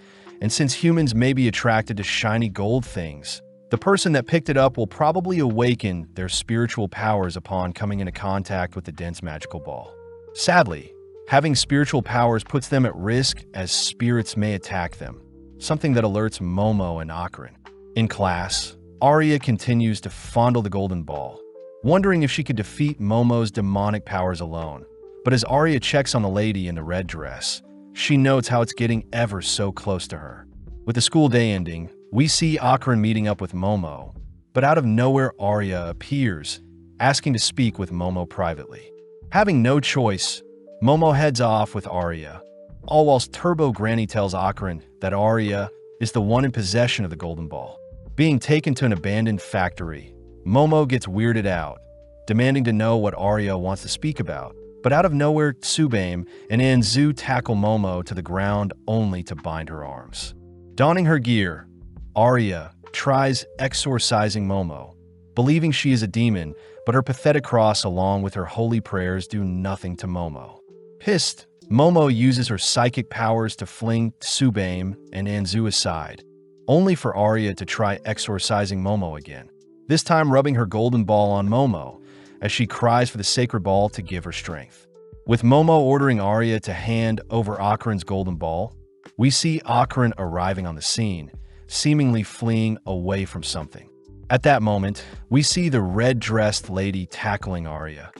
and since humans may be attracted to shiny gold things, the person that picked it up will probably awaken their spiritual powers upon coming into contact with the dense magical ball. Sadly, having spiritual powers puts them at risk as spirits may attack them, something that alerts Momo and Akarin. In class, Arya continues to fondle the golden ball, wondering if she could defeat Momo's demonic powers alone. But as Arya checks on the lady in the red dress, she notes how it's getting ever so close to her. With the school day ending, we see Akarin meeting up with Momo, but out of nowhere Arya appears, asking to speak with Momo privately. Having no choice, Momo heads off with Arya, all whilst Turbo Granny tells Akarin that Arya is the one in possession of the golden ball. Being taken to an abandoned factory, Momo gets weirded out, demanding to know what Arya wants to speak about. But out of nowhere, Tsubaim and Anzu tackle Momo to the ground only to bind her arms. Donning her gear, Arya tries exorcising Momo, believing she is a demon, but her pathetic cross along with her holy prayers do nothing to Momo. Pissed, Momo uses her psychic powers to fling Tsubaim and Anzu aside, only for Arya to try exorcising Momo again, this time rubbing her golden ball on Momo, as she cries for the sacred ball to give her strength. With Momo ordering Arya to hand over Akarin's golden ball, we see Akarin arriving on the scene, seemingly fleeing away from something. At that moment, we see the red-dressed lady tackling Arya,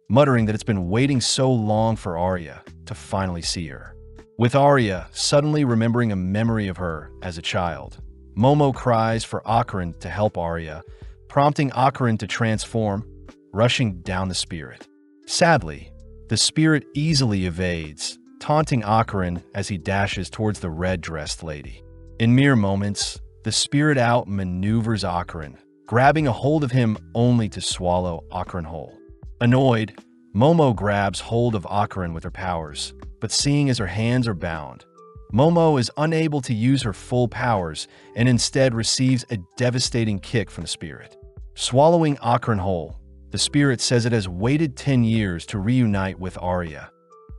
muttering that it's been waiting so long for Arya to finally see her. With Arya suddenly remembering a memory of her as a child, Momo cries for Akarin to help Arya, prompting Akarin to transform, rushing down the spirit. Sadly, the spirit easily evades, taunting Akarin as he dashes towards the red-dressed lady. In mere moments, the spirit outmaneuvers Akarin, grabbing a hold of him only to swallow Akarin whole. Annoyed, Momo grabs hold of Akarin with her powers, but seeing as her hands are bound, Momo is unable to use her full powers and instead receives a devastating kick from the spirit. Swallowing Akarin whole, the spirit says it has waited 10 years to reunite with Arya,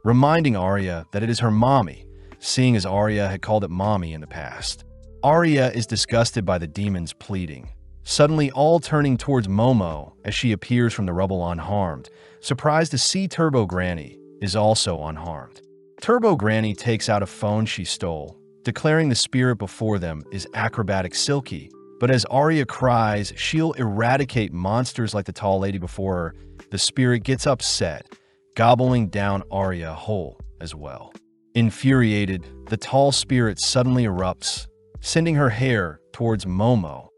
reminding Arya that it is her mommy, seeing as Arya had called it mommy in the past. Arya is disgusted by the demons pleading, suddenly all turning towards Momo as she appears from the rubble unharmed, surprised to see Turbo Granny is also unharmed. Turbo Granny takes out a phone she stole, declaring the spirit before them is acrobatic Silky. But as Arya cries she'll eradicate monsters like the tall lady before her, the spirit gets upset, gobbling down Arya whole as well. Infuriated, the tall spirit suddenly erupts, sending her hair towards Momo,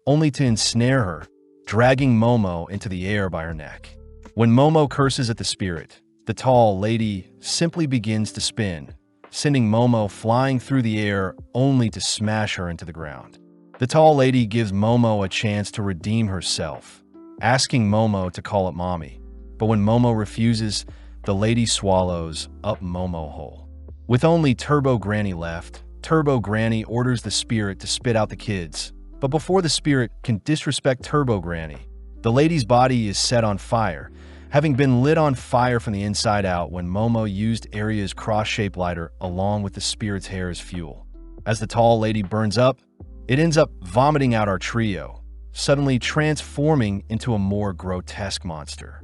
only to ensnare her, dragging Momo into the air by her neck. When Momo curses at the spirit, the tall lady simply begins to spin, sending Momo flying through the air only to smash her into the ground. The tall lady gives Momo a chance to redeem herself, asking Momo to call it mommy. But when Momo refuses, the lady swallows up Momo whole. With only Turbo Granny left, Turbo Granny orders the spirit to spit out the kids. But before the spirit can disrespect Turbo Granny, the lady's body is set on fire, having been lit on fire from the inside out when Momo used Arya's cross-shaped lighter along with the spirit's hair as fuel. As the tall lady burns up, it ends up vomiting out our trio, suddenly transforming into a more grotesque monster.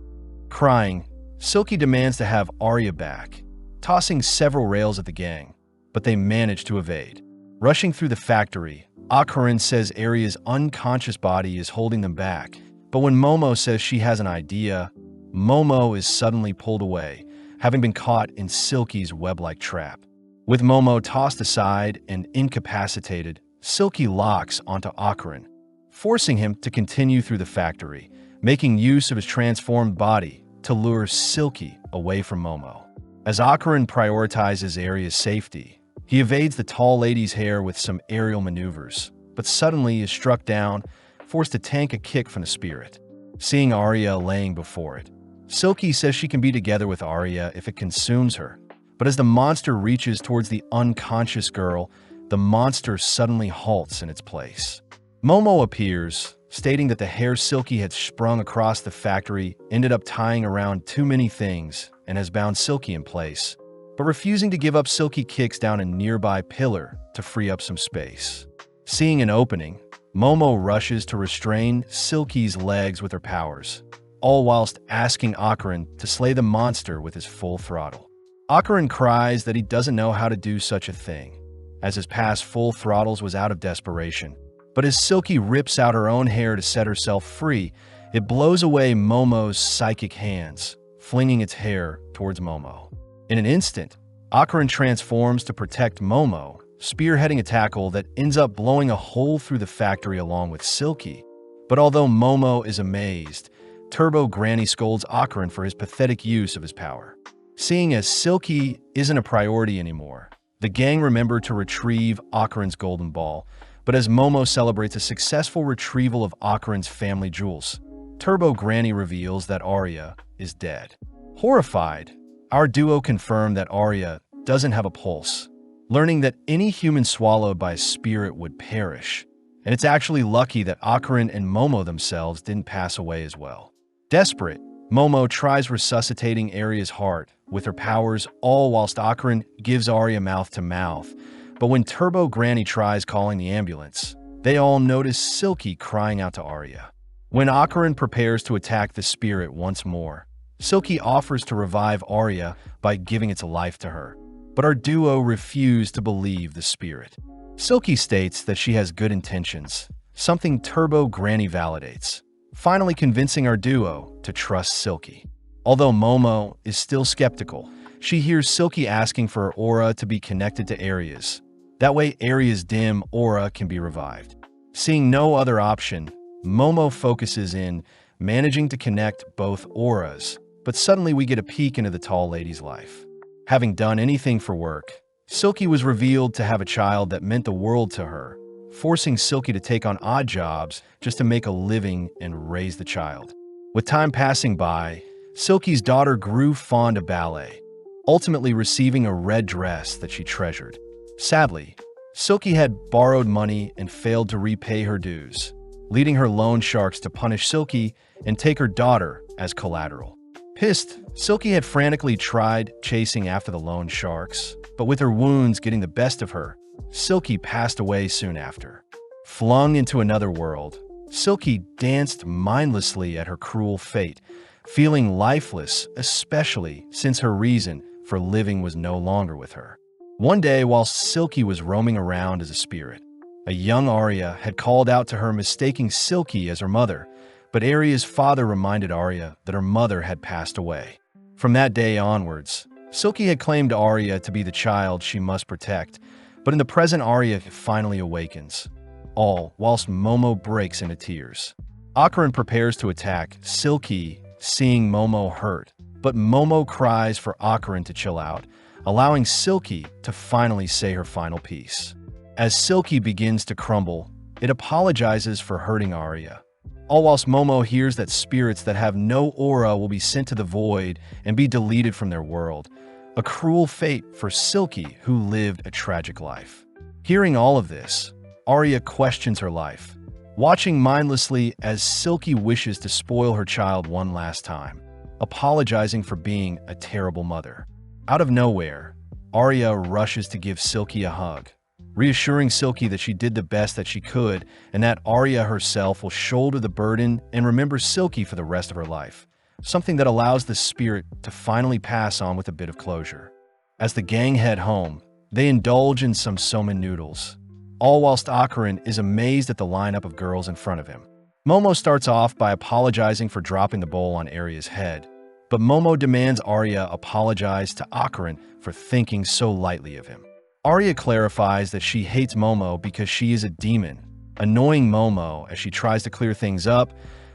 Crying, Silky demands to have Arya back, tossing several rails at the gang, but they manage to evade. Rushing through the factory, Akarin says Arya's unconscious body is holding them back, but when Momo says she has an idea, Momo is suddenly pulled away, having been caught in Silky's web-like trap. With Momo tossed aside and incapacitated, Silky locks onto Akarin, forcing him to continue through the factory, making use of his transformed body to lure Silky away from Momo. As Akarin prioritizes Arya's safety, he evades the tall lady's hair with some aerial maneuvers, but suddenly is struck down, forced to tank a kick from the spirit. Seeing Arya laying before it, Silky says she can be together with Arya if it consumes her, but as the monster reaches towards the unconscious girl, the monster suddenly halts in its place. Momo appears, stating that the hair Silky had sprung across the factory ended up tying around too many things and has bound Silky in place, but refusing to give up, Silky kicks down a nearby pillar to free up some space. Seeing an opening, Momo rushes to restrain Silky's legs with her powers, all whilst asking Akarin to slay the monster with his full throttle. Akarin cries that he doesn't know how to do such a thing, as his past full throttles was out of desperation. But as Silky rips out her own hair to set herself free, it blows away Momo's psychic hands, flinging its hair towards Momo. In an instant, Akarin transforms to protect Momo, spearheading a tackle that ends up blowing a hole through the factory along with Silky. But although Momo is amazed, Turbo Granny scolds Akarin for his pathetic use of his power. Seeing as Silky isn't a priority anymore, the gang remember to retrieve Akarin's golden ball, but as Momo celebrates a successful retrieval of Akarin's family jewels, Turbo Granny reveals that Arya is dead. Horrified, our duo confirm that Arya doesn't have a pulse, learning that any human swallowed by a spirit would perish, and it's actually lucky that Akarin and Momo themselves didn't pass away as well. Desperate, Momo tries resuscitating Arya's heart with her powers, all whilst Akarin gives Arya mouth-to-mouth. But when Turbo Granny tries calling the ambulance, they all notice Silky crying out to Arya. When Akarin prepares to attack the spirit once more, Silky offers to revive Arya by giving its life to her, but our duo refuse to believe the spirit. Silky states that she has good intentions, something Turbo Granny validates, finally convincing our duo to trust Silky. Although Momo is still skeptical, she hears Silky asking for her aura to be connected to Arya's. That way Arya's dim aura can be revived. Seeing no other option, Momo focuses in managing to connect both auras, but suddenly we get a peek into the tall lady's life. Having done anything for work, Silky was revealed to have a child that meant the world to her, forcing Silky to take on odd jobs just to make a living and raise the child. With time passing by, Silky's daughter grew fond of ballet, ultimately receiving a red dress that she treasured. Sadly, Silky had borrowed money and failed to repay her dues, leading her loan sharks to punish Silky and take her daughter as collateral. Pissed, Silky had frantically tried chasing after the loan sharks, but with her wounds getting the best of her, Silky passed away soon after. Flung into another world, Silky danced mindlessly at her cruel fate, feeling lifeless, especially since her reason for living was no longer with her. One day, while Silky was roaming around as a spirit, a young Arya had called out to her, mistaking Silky as her mother, but Arya's father reminded Arya that her mother had passed away. From that day onwards, Silky had claimed Arya to be the child she must protect, but in the present Arya finally awakens, all whilst Momo breaks into tears. Ocaran prepares to attack Silky, seeing Momo hurt, but Momo cries for Ocaran to chill out, allowing Silky to finally say her final piece. As Silky begins to crumble, it apologizes for hurting Arya, all whilst Momo hears that spirits that have no aura will be sent to the void and be deleted from their world, a cruel fate for Silky, who lived a tragic life. Hearing all of this, Arya questions her life, watching mindlessly as Silky wishes to spoil her child one last time, apologizing for being a terrible mother. Out of nowhere, Arya rushes to give Silky a hug, reassuring Silky that she did the best that she could and that Arya herself will shoulder the burden and remember Silky for the rest of her life, something that allows the spirit to finally pass on with a bit of closure. As the gang head home, they indulge in some somen noodles, all whilst Ocaran is amazed at the lineup of girls in front of him. Momo starts off by apologizing for dropping the bowl on Arya's head, but Momo demands Arya apologize to Ocaran for thinking so lightly of him. Arya clarifies that she hates Momo because she is a demon, annoying Momo as she tries to clear things up,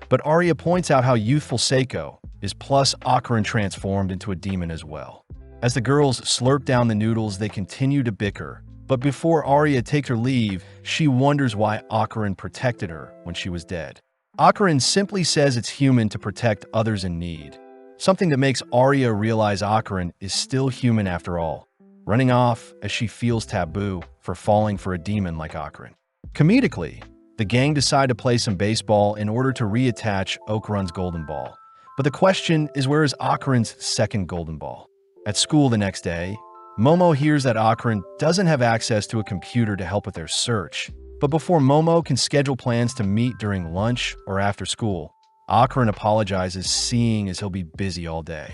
but Arya points out how youthful Seiko is, plus Ocaran transformed into a demon as well. As the girls slurp down the noodles, they continue to bicker, but before Arya takes her leave, she wonders why Ocaran protected her when she was dead. Ocaran simply says it's human to protect others in need, something that makes Arya realize Ocaran is still human after all, running off as she feels taboo for falling for a demon like Ocaran. Comedically, the gang decide to play some baseball in order to reattach Ocaran's golden ball. But the question is, where is Ocaran's second golden ball? At school the next day, Momo hears that Ocaran doesn't have access to a computer to help with their search. But before Momo can schedule plans to meet during lunch or after school, Ocaran apologizes, seeing as he'll be busy all day.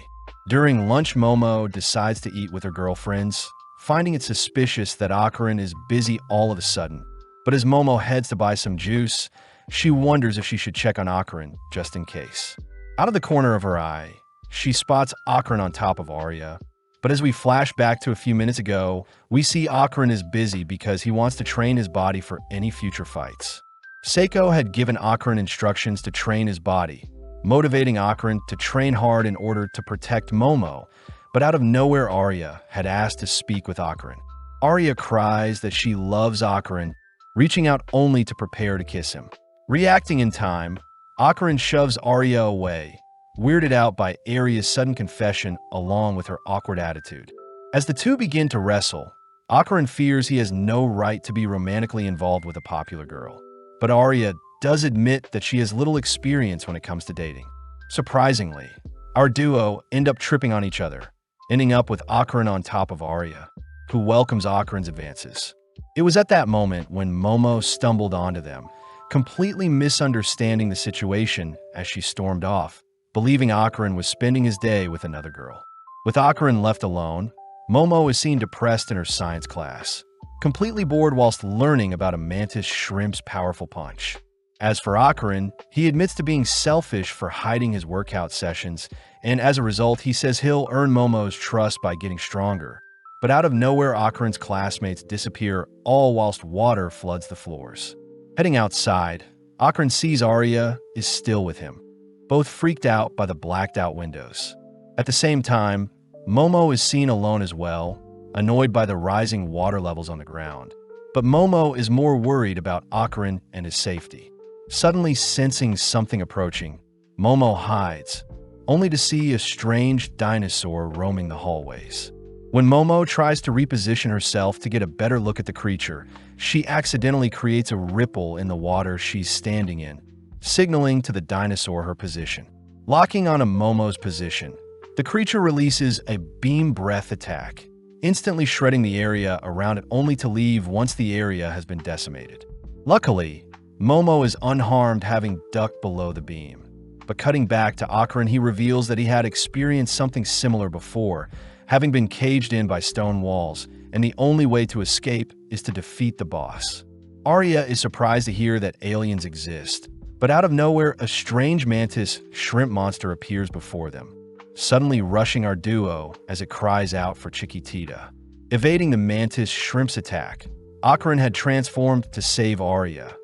During lunch, Momo decides to eat with her girlfriends, finding it suspicious that Ocaran is busy all of a sudden. But as Momo heads to buy some juice, she wonders if she should check on Ocaran just in case. Out of the corner of her eye, she spots Ocaran on top of Arya. But as we flash back to a few minutes ago, we see Ocaran is busy because he wants to train his body for any future fights. Seiko had given Ocaran instructions to train his body, motivating Ocaran to train hard in order to protect Momo, but out of nowhere Arya had asked to speak with Ocaran. Arya cries that she loves Ocaran, reaching out only to prepare to kiss him. Reacting in time, Ocaran shoves Arya away, weirded out by Arya's sudden confession along with her awkward attitude. As the two begin to wrestle, Ocaran fears he has no right to be romantically involved with a popular girl. But Arya does admit that she has little experience when it comes to dating. Surprisingly, our duo end up tripping on each other, ending up with Ocaran on top of Arya, who welcomes Ocaran's advances. It was at that moment when Momo stumbled onto them, completely misunderstanding the situation as she stormed off, believing Ocaran was spending his day with another girl. With Ocaran left alone, Momo is seen depressed in her science class, completely bored whilst learning about a mantis shrimp's powerful punch. As for Ocaran, he admits to being selfish for hiding his workout sessions, and as a result, he says he'll earn Momo's trust by getting stronger. But out of nowhere, Ocaran's classmates disappear, all whilst water floods the floors. Heading outside, Ocaran sees Arya is still with him, both freaked out by the blacked-out windows. At the same time, Momo is seen alone as well, annoyed by the rising water levels on the ground. But Momo is more worried about Ocaran and his safety. Suddenly sensing something approaching, Momo hides, only to see a strange dinosaur roaming the hallways. When Momo tries to reposition herself to get a better look at the creature, she accidentally creates a ripple in the water she's standing in, signaling to the dinosaur her position. Locking on a Momo's position, the creature releases a beam breath attack, instantly shredding the area around it only to leave once the area has been decimated. Luckily, Momo is unharmed, having ducked below the beam. But cutting back to Ocaran, he reveals that he had experienced something similar before, having been caged in by stone walls, and the only way to escape is to defeat the boss. Arya is surprised to hear that aliens exist, but out of nowhere, a strange mantis shrimp monster appears before them, suddenly rushing our duo as it cries out for Chiquitita. Evading the mantis shrimp's attack, Akaran had transformed to save Arya.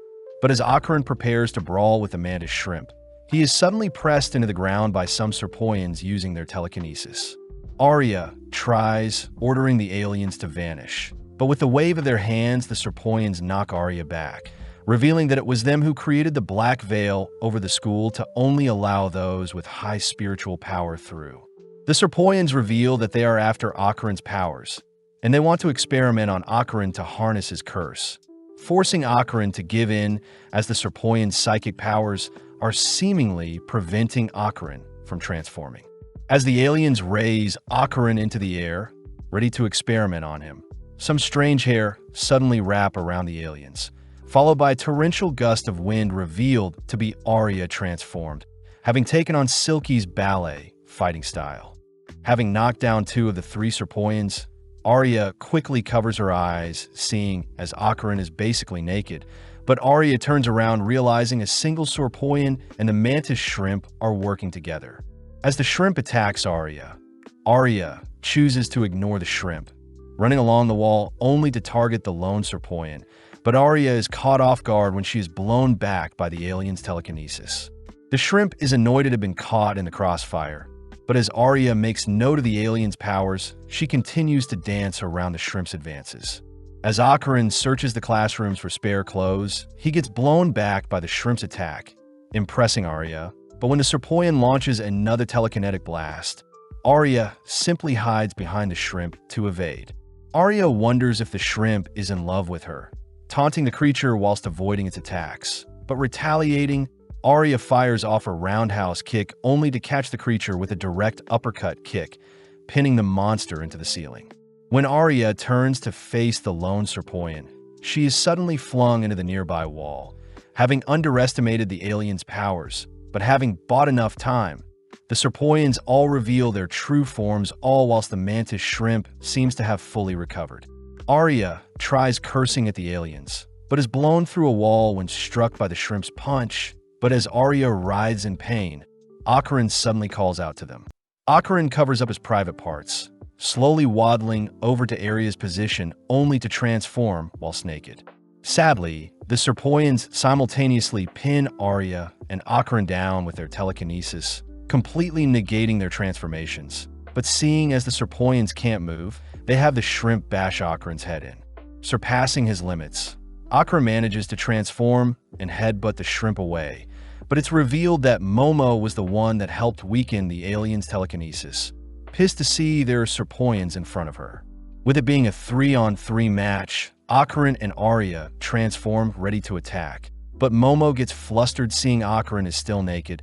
But as Akaran prepares to brawl with the mantis shrimp, he is suddenly pressed into the ground by some Serpoians using their telekinesis. Arya tries, ordering the aliens to vanish, but with the wave of their hands, the Serpoians knock Arya back, revealing that it was them who created the black veil over the school to only allow those with high spiritual power through. The Serpoians reveal that they are after Akaran's powers, and they want to experiment on Akaran to harness his curse, forcing Akaran to give in as the Serpoian's psychic powers are seemingly preventing Akaran from transforming. As the aliens raise Akaran into the air, ready to experiment on him, some strange hair suddenly wrap around the aliens, followed by a torrential gust of wind revealed to be Arya transformed, having taken on Silky's ballet fighting style. Having knocked down 2 of the 3 Serpoians, Arya quickly covers her eyes, seeing as Akaran is basically naked, but Arya turns around realizing a single Serpoian and the mantis shrimp are working together. As the shrimp attacks Arya, Arya chooses to ignore the shrimp, running along the wall only to target the lone Serpoian, but Arya is caught off guard when she is blown back by the alien's telekinesis. The shrimp is annoyed to have been caught in the crossfire, but as Arya makes note of the alien's powers, she continues to dance around the shrimp's advances. As Akaran searches the classrooms for spare clothes, he gets blown back by the shrimp's attack, impressing Arya, but when the Serpoian launches another telekinetic blast, Arya simply hides behind the shrimp to evade. Arya wonders if the shrimp is in love with her, taunting the creature whilst avoiding its attacks, but retaliating, Arya fires off a roundhouse kick only to catch the creature with a direct uppercut kick, pinning the monster into the ceiling. When Arya turns to face the lone Serpoian, she is suddenly flung into the nearby wall, having underestimated the alien's powers, but having bought enough time. The Serpoians all reveal their true forms, all whilst the mantis shrimp seems to have fully recovered. Arya tries cursing at the aliens, but is blown through a wall when struck by the shrimp's punch. But as Arya writhes in pain, Akaran suddenly calls out to them. Akaran covers up his private parts, slowly waddling over to Arya's position only to transform whilst naked. Sadly, the Serpoians simultaneously pin Arya and Akaran down with their telekinesis, completely negating their transformations. But seeing as the Serpoians can't move, they have the shrimp bash Akaran's head in. Surpassing his limits, Akaran manages to transform and headbutt the shrimp away, but it's revealed that Momo was the one that helped weaken the alien's telekinesis. Pissed to see there are Serpoians in front of her. With it being a 3-on-3 match, Akaran and Arya transform ready to attack, but Momo gets flustered seeing Akaran is still naked,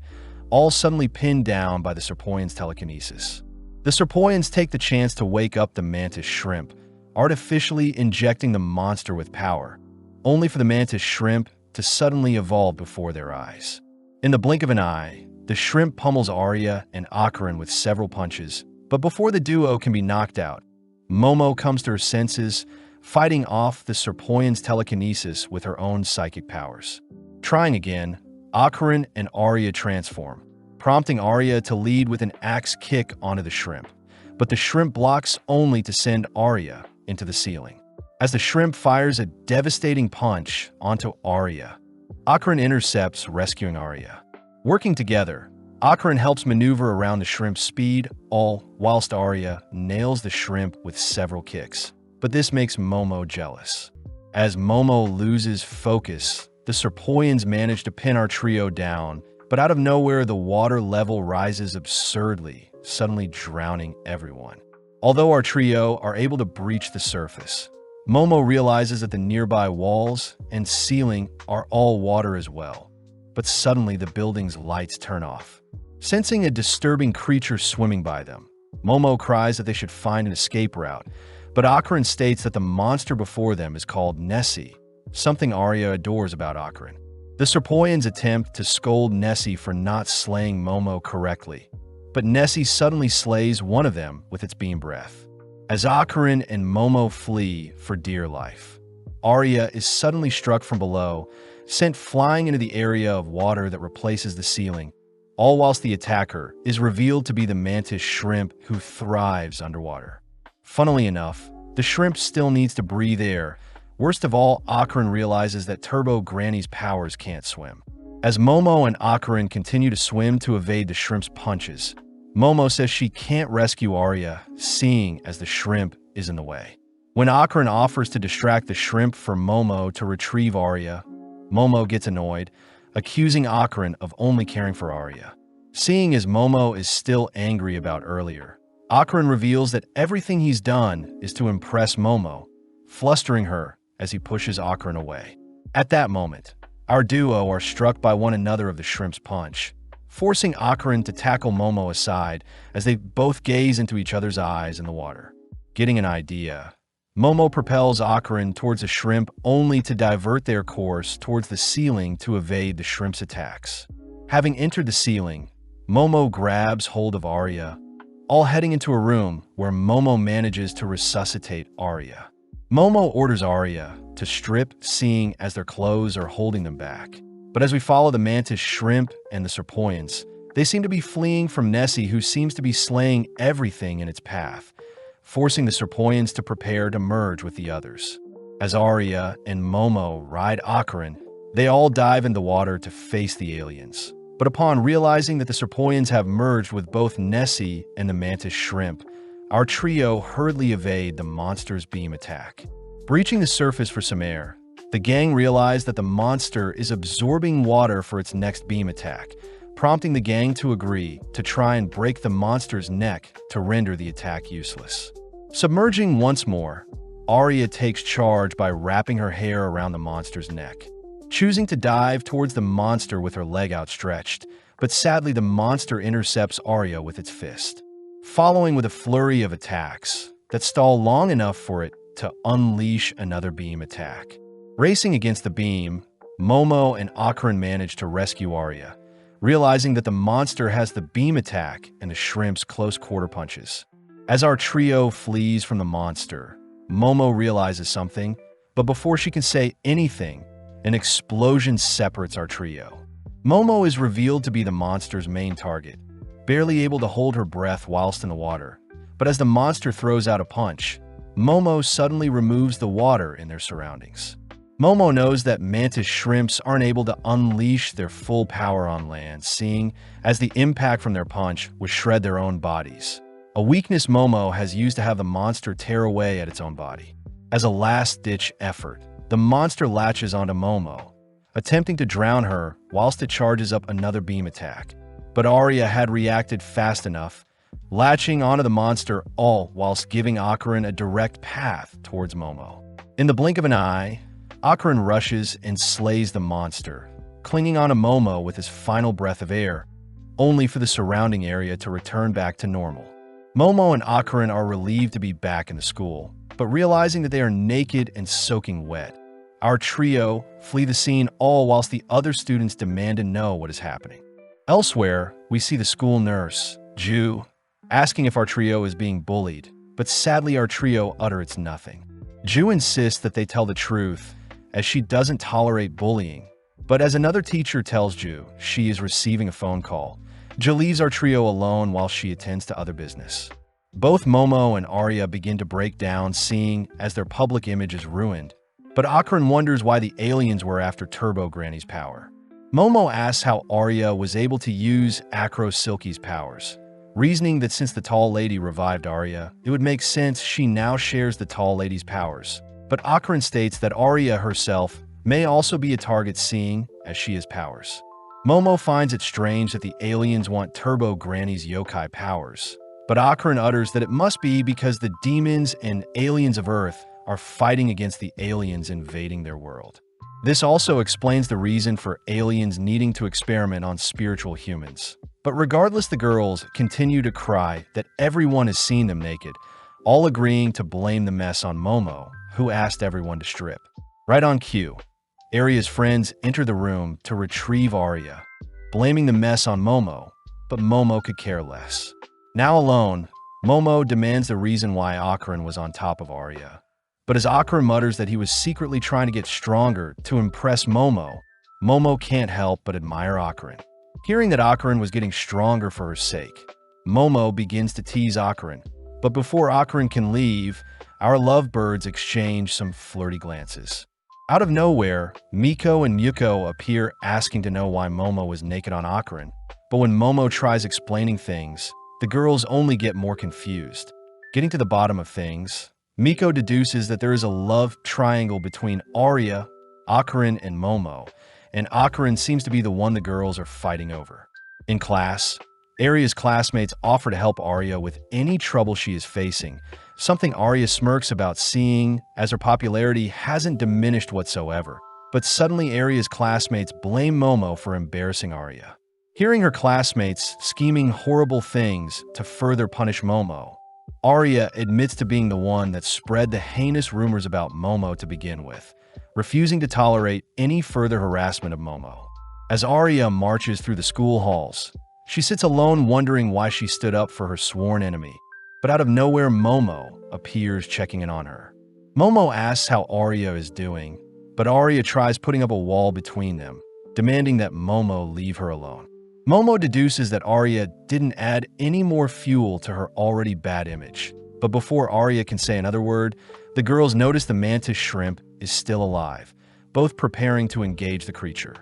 all suddenly pinned down by the Serpoian's telekinesis. The Serpoians take the chance to wake up the mantis shrimp, artificially injecting the monster with power, only for the mantis shrimp to suddenly evolve before their eyes. In the blink of an eye, the shrimp pummels Arya and Akaran with several punches, but before the duo can be knocked out, Momo comes to her senses, fighting off the Serpoian's telekinesis with her own psychic powers. Trying again, Akaran and Arya transform, prompting Arya to lead with an axe kick onto the shrimp, but the shrimp blocks only to send Arya into the ceiling. As the shrimp fires a devastating punch onto Arya, Akaran intercepts, rescuing Arya. Working together, Akaran helps maneuver around the shrimp's speed, all whilst Arya nails the shrimp with several kicks. But this makes Momo jealous. As Momo loses focus, the Serpoians manage to pin our trio down, but out of nowhere the water level rises absurdly, suddenly drowning everyone. Although our trio are able to breach the surface, Momo realizes that the nearby walls and ceiling are all water as well. But suddenly the building's lights turn off. Sensing a disturbing creature swimming by them, Momo cries that they should find an escape route, but Akaran states that the monster before them is called Nessie, something Arya adores about Akaran. The Serpoians attempt to scold Nessie for not slaying Momo correctly, but Nessie suddenly slays one of them with its beam breath. As Akarin and Momo flee for dear life, Arya is suddenly struck from below, sent flying into the area of water that replaces the ceiling, all whilst the attacker is revealed to be the mantis shrimp who thrives underwater. Funnily enough, the shrimp still needs to breathe air. Worst of all, Akarin realizes that Turbo Granny's powers can't swim. As Momo and Akarin continue to swim to evade the shrimp's punches, Momo says she can't rescue Arya, seeing as the shrimp is in the way. When Akarin offers to distract the shrimp for Momo to retrieve Arya, Momo gets annoyed, accusing Akarin of only caring for Arya. Seeing as Momo is still angry about earlier, Akarin reveals that everything he's done is to impress Momo, flustering her as he pushes Akarin away. At that moment, our duo are struck by one another of the shrimp's punch, forcing Akarin to tackle Momo aside as they both gaze into each other's eyes in the water. Getting an idea, Momo propels Akarin towards a shrimp only to divert their course towards the ceiling to evade the shrimp's attacks. Having entered the ceiling, Momo grabs hold of Arya, all heading into a room where Momo manages to resuscitate Arya. Momo orders Arya to strip, seeing as their clothes are holding them back. But as we follow the mantis shrimp and the serpoians, they seem to be fleeing from Nessie, who seems to be slaying everything in its path, forcing the serpoians to prepare to merge with the others. As Arya and Momo ride Akarin, they all dive in the water to face the aliens. But upon realizing that the serpoians have merged with both Nessie and the mantis shrimp, our trio hurriedly evade the monster's beam attack. Breaching the surface for some air, the gang realize that the monster is absorbing water for its next beam attack, prompting the gang to agree to try and break the monster's neck to render the attack useless. Submerging once more, Arya takes charge by wrapping her hair around the monster's neck, choosing to dive towards the monster with her leg outstretched, but sadly the monster intercepts Arya with its fist, following with a flurry of attacks that stall long enough for it to unleash another beam attack. Racing against the beam, Momo and Akarin manage to rescue Arya, realizing that the monster has the beam attack and the shrimp's close quarter punches. As our trio flees from the monster, Momo realizes something, but before she can say anything, an explosion separates our trio. Momo is revealed to be the monster's main target, barely able to hold her breath whilst in the water. But as the monster throws out a punch, Momo suddenly removes the water in their surroundings. Momo knows that mantis shrimps aren't able to unleash their full power on land, seeing as the impact from their punch would shred their own bodies. A weakness Momo has used to have the monster tear away at its own body. As a last-ditch effort, the monster latches onto Momo, attempting to drown her whilst it charges up another beam attack. But Arya had reacted fast enough, latching onto the monster, all whilst giving Akarin a direct path towards Momo. In the blink of an eye, Akarin rushes and slays the monster, clinging onto Momo with his final breath of air, only for the surrounding area to return back to normal. Momo and Akarin are relieved to be back in the school, but realizing that they are naked and soaking wet, our trio flee the scene, all whilst the other students demand to know what is happening. Elsewhere, we see the school nurse, Ju, asking if our trio is being bullied, but sadly our trio utters nothing. Ju insists that they tell the truth, as she doesn't tolerate bullying, but as another teacher tells Ju she is receiving a phone call, Ju leaves our trio alone while she attends to other business. Both Momo and Arya begin to break down, seeing as their public image is ruined, but Akarin wonders why the aliens were after Turbo Granny's power. Momo asks how Arya was able to use Acro Silky's powers, reasoning that since the tall lady revived Arya, it would make sense she now shares the tall lady's powers. But Akarin states that Arya herself may also be a target, seeing as she has powers. Momo finds it strange that the aliens want Turbo Granny's yokai powers, but Akarin utters that it must be because the demons and aliens of Earth are fighting against the aliens invading their world. This also explains the reason for aliens needing to experiment on spiritual humans. But regardless, the girls continue to cry that everyone has seen them naked, all agreeing to blame the mess on Momo, who asked everyone to strip. Right on cue, Arya's friends enter the room to retrieve Arya, blaming the mess on Momo, but Momo could care less. Now alone, Momo demands the reason why Akaran was on top of Arya. But as Akaran mutters that he was secretly trying to get stronger to impress Momo, Momo can't help but admire Akaran. Hearing that Akaran was getting stronger for her sake, Momo begins to tease Akaran. But before Akaran can leave, our lovebirds exchange some flirty glances. Out of nowhere, Miko and Yuko appear asking to know why Momo was naked on Akaran. But when Momo tries explaining things, the girls only get more confused. Getting to the bottom of things, Miko deduces that there is a love triangle between Arya, Akaran, and Momo, and Akaran seems to be the one the girls are fighting over. In class, Arya's classmates offer to help Arya with any trouble she is facing, something Arya smirks about seeing as her popularity hasn't diminished whatsoever. But suddenly Arya's classmates blame Momo for embarrassing Arya. Hearing her classmates scheming horrible things to further punish Momo, Arya admits to being the one that spread the heinous rumors about Momo to begin with, refusing to tolerate any further harassment of Momo. As Arya marches through the school halls, she sits alone wondering why she stood up for her sworn enemy. But out of nowhere, Momo appears checking in on her. Momo asks how Arya is doing, but Arya tries putting up a wall between them, demanding that Momo leave her alone. Momo deduces that Arya didn't add any more fuel to her already bad image. But before Arya can say another word, the girls notice the mantis shrimp is still alive, both preparing to engage the creature.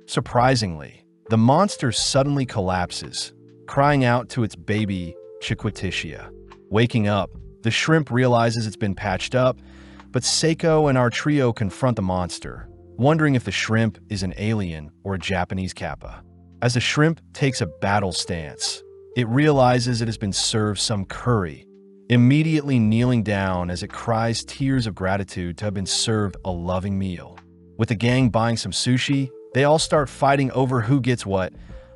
Surprisingly, the monster suddenly collapses, crying out to its baby, Chiquititia. Waking up, the shrimp realizes it's been patched up, but Seiko and our trio confront the monster, wondering if the shrimp is an alien or a Japanese kappa. As the shrimp takes a battle stance, it realizes it has been served some curry, immediately kneeling down as it cries tears of gratitude to have been served a loving meal. With the gang buying some sushi, they all start fighting over who gets what,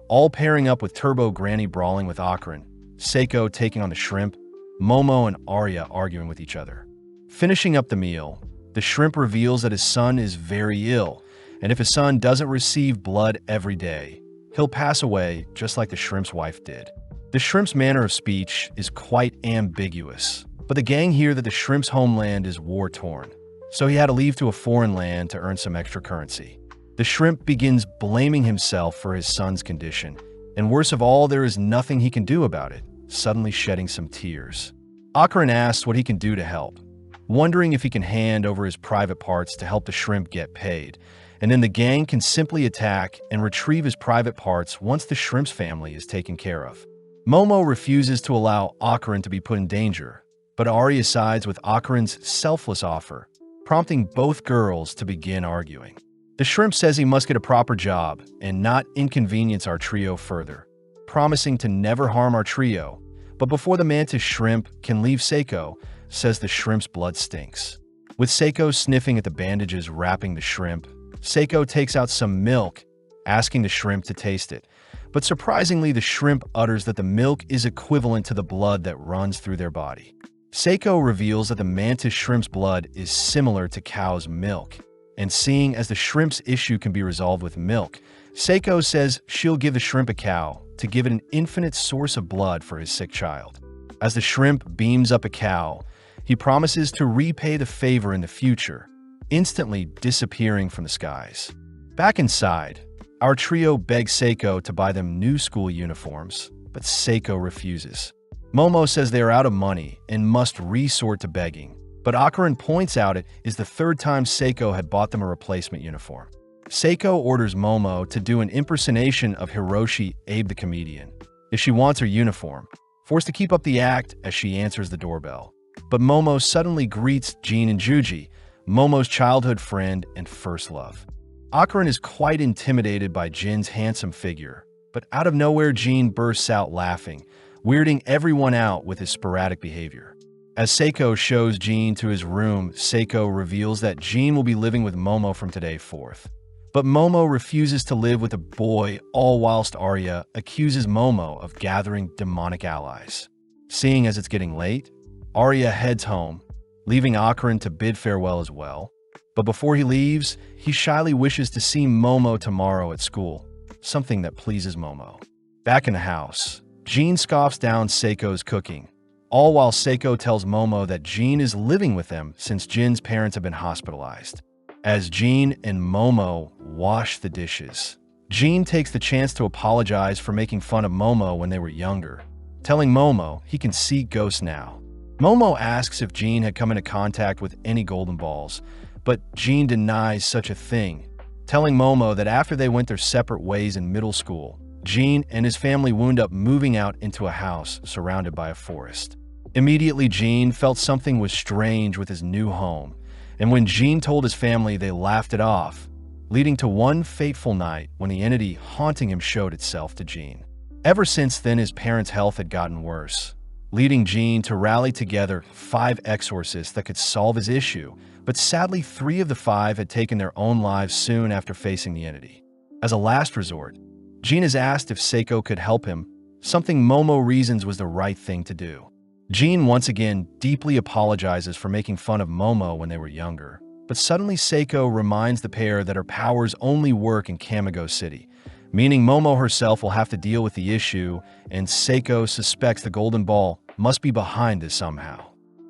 all pairing up with Turbo Granny brawling with Akaran, Seiko taking on the shrimp, Momo and Arya arguing with each other. Finishing up the meal, the shrimp reveals that his son is very ill, and if his son doesn't receive blood every day, he'll pass away just like the shrimp's wife did. The shrimp's manner of speech is quite ambiguous, but the gang hear that the shrimp's homeland is war-torn, so he had to leave to a foreign land to earn some extra currency. The shrimp begins blaming himself for his son's condition, and worst of all, there is nothing he can do about it, suddenly shedding some tears. Akaran asks what he can do to help, wondering if he can hand over his private parts to help the shrimp get paid, and then the gang can simply attack and retrieve his private parts once the shrimp's family is taken care of. Momo refuses to allow Akaran to be put in danger, but Arya sides with Akaran's selfless offer, prompting both girls to begin arguing. The shrimp says he must get a proper job and not inconvenience our trio further, promising to never harm our trio, but before the mantis shrimp can leave, Seiko says the shrimp's blood stinks. With Seiko sniffing at the bandages wrapping the shrimp, Seiko takes out some milk, asking the shrimp to taste it. But surprisingly, the shrimp utters that the milk is equivalent to the blood that runs through their body. Seiko reveals that the mantis shrimp's blood is similar to cow's milk. And seeing as the shrimp's issue can be resolved with milk, Seiko says she'll give the shrimp a cow to give it an infinite source of blood for his sick child. As the shrimp beams up a cow, he promises to repay the favor in the future, instantly disappearing from the skies. Back inside, our trio begs Seiko to buy them new school uniforms, but Seiko refuses. Momo says they are out of money and must resort to begging, but Akaran points out it is the third time Seiko had bought them a replacement uniform. Seiko orders Momo to do an impersonation of Hiroshi Abe the comedian if she wants her uniform, forced to keep up the act as she answers the doorbell. But Momo suddenly greets Jean and Juji, Momo's childhood friend and first love. Akaran is quite intimidated by Jin's handsome figure, but out of nowhere Jean bursts out laughing, weirding everyone out with his sporadic behavior. As Seiko shows Jean to his room, Seiko reveals that Jean will be living with Momo from today forth. But Momo refuses to live with a boy, all whilst Arya accuses Momo of gathering demonic allies. Seeing as it's getting late, Arya heads home, leaving Akaran to bid farewell as well. But before he leaves, he shyly wishes to see Momo tomorrow at school, something that pleases Momo. Back in the house, Jean scoffs down Seiko's cooking, all while Seiko tells Momo that Jean is living with them since Jin's parents have been hospitalized. As Jean and Momo wash the dishes, Jean takes the chance to apologize for making fun of Momo when they were younger, telling Momo he can see ghosts now. Momo asks if Jean had come into contact with any golden balls, but Jean denies such a thing, telling Momo that after they went their separate ways in middle school, Jean and his family wound up moving out into a house surrounded by a forest. Immediately, Jean felt something was strange with his new home, and when Jean told his family, they laughed it off, leading to one fateful night when the entity haunting him showed itself to Jean. Ever since then, his parents' health had gotten worse, leading Jean to rally together 5 exorcists that could solve his issue, but sadly 3 of the 5 had taken their own lives soon after facing the entity. As a last resort, Jean is asked if Seiko could help him, something Momo reasons was the right thing to do. Jean once again deeply apologizes for making fun of Momo when they were younger, but suddenly Seiko reminds the pair that her powers only work in Kamigo City, meaning Momo herself will have to deal with the issue, and Seiko suspects the golden ball must be behind this somehow.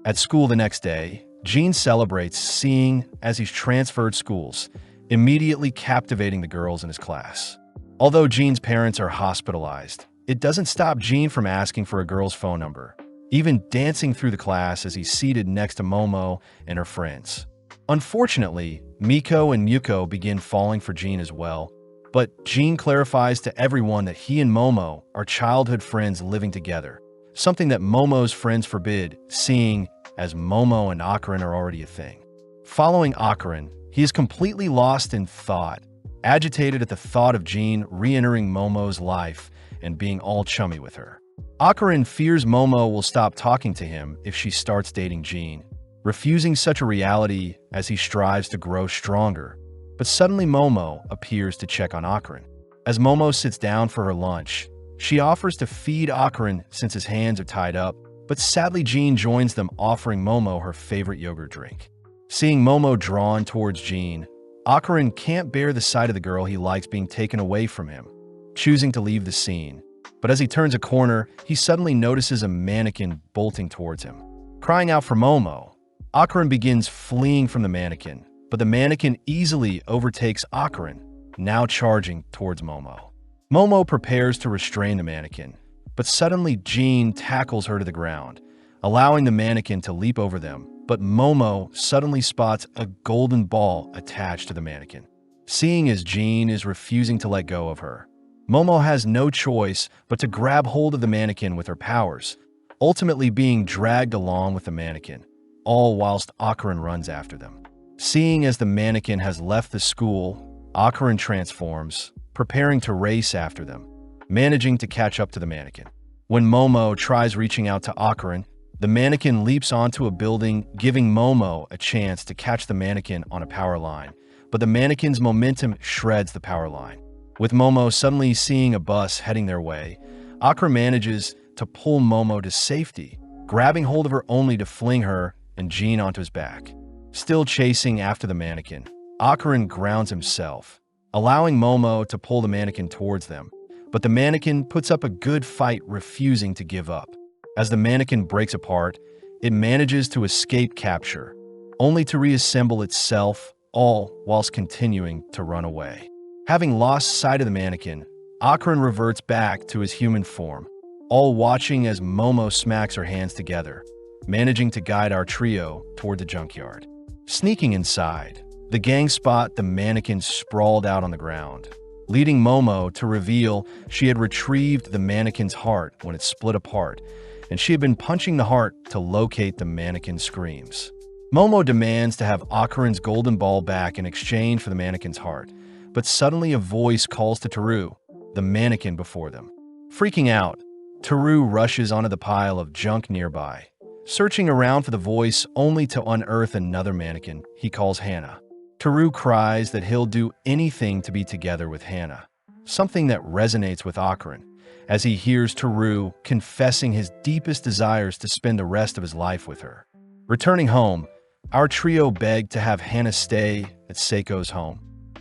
At school the next day, Jean celebrates seeing as he's transferred schools, immediately captivating the girls in his class. Although Jean's parents are hospitalized, it doesn't stop Jean from asking for a girl's phone number, even dancing through the class as he's seated next to Momo and her friends. Unfortunately, Miko and Yuko begin falling for Jean as well, but Jean clarifies to everyone that he and Momo are childhood friends living together, something that Momo's friends forbid, seeing as Momo and Akarin are already a thing. Following Akarin, he is completely lost in thought, agitated at the thought of Jean re-entering Momo's life and being all chummy with her. Akarin fears Momo will stop talking to him if she starts dating Jean, refusing such a reality as he strives to grow stronger. But suddenly Momo appears to check on Akarin. As Momo sits down for her lunch, she offers to feed Akarin since his hands are tied up, but sadly Jean joins them, offering Momo her favorite yogurt drink. Seeing Momo drawn towards Jean, Akarin can't bear the sight of the girl he likes being taken away from him, choosing to leave the scene. But as he turns a corner, he suddenly notices a mannequin bolting towards him. Crying out for Momo, Akarin begins fleeing from the mannequin, but the mannequin easily overtakes Akarin, now charging towards Momo. Momo prepares to restrain the mannequin, but suddenly Jean tackles her to the ground, allowing the mannequin to leap over them, but Momo suddenly spots a golden ball attached to the mannequin. Seeing as Jean is refusing to let go of her, Momo has no choice but to grab hold of the mannequin with her powers, ultimately being dragged along with the mannequin, all whilst Akarin runs after them. Seeing as the mannequin has left the school, Akarin transforms, preparing to race after them, managing to catch up to the mannequin. When Momo tries reaching out to Akarin, the mannequin leaps onto a building, giving Momo a chance to catch the mannequin on a power line, but the mannequin's momentum shreds the power line. With Momo suddenly seeing a bus heading their way, Akarin manages to pull Momo to safety, grabbing hold of her only to fling her and Jean onto his back. Still chasing after the mannequin, Akarin grounds himself, allowing Momo to pull the mannequin towards them, but the mannequin puts up a good fight, refusing to give up. As the mannequin breaks apart, it manages to escape capture, only to reassemble itself, all whilst continuing to run away. Having lost sight of the mannequin, Akarin reverts back to his human form, all watching as Momo smacks her hands together, managing to guide our trio toward the junkyard. Sneaking inside, the gang spot the mannequin sprawled out on the ground, leading Momo to reveal she had retrieved the mannequin's heart when it split apart, and she had been punching the heart to locate the mannequin's screams. Momo demands to have Akarin's golden ball back in exchange for the mannequin's heart, but suddenly a voice calls to Teru, the mannequin before them. Freaking out, Teru rushes onto the pile of junk nearby, searching around for the voice only to unearth another mannequin he calls Hannah. Teru cries that he'll do anything to be together with Hannah, something that resonates with Akarin, as he hears Teru confessing his deepest desires to spend the rest of his life with her. Returning home, our trio begged to have Hannah stay at Seiko's home,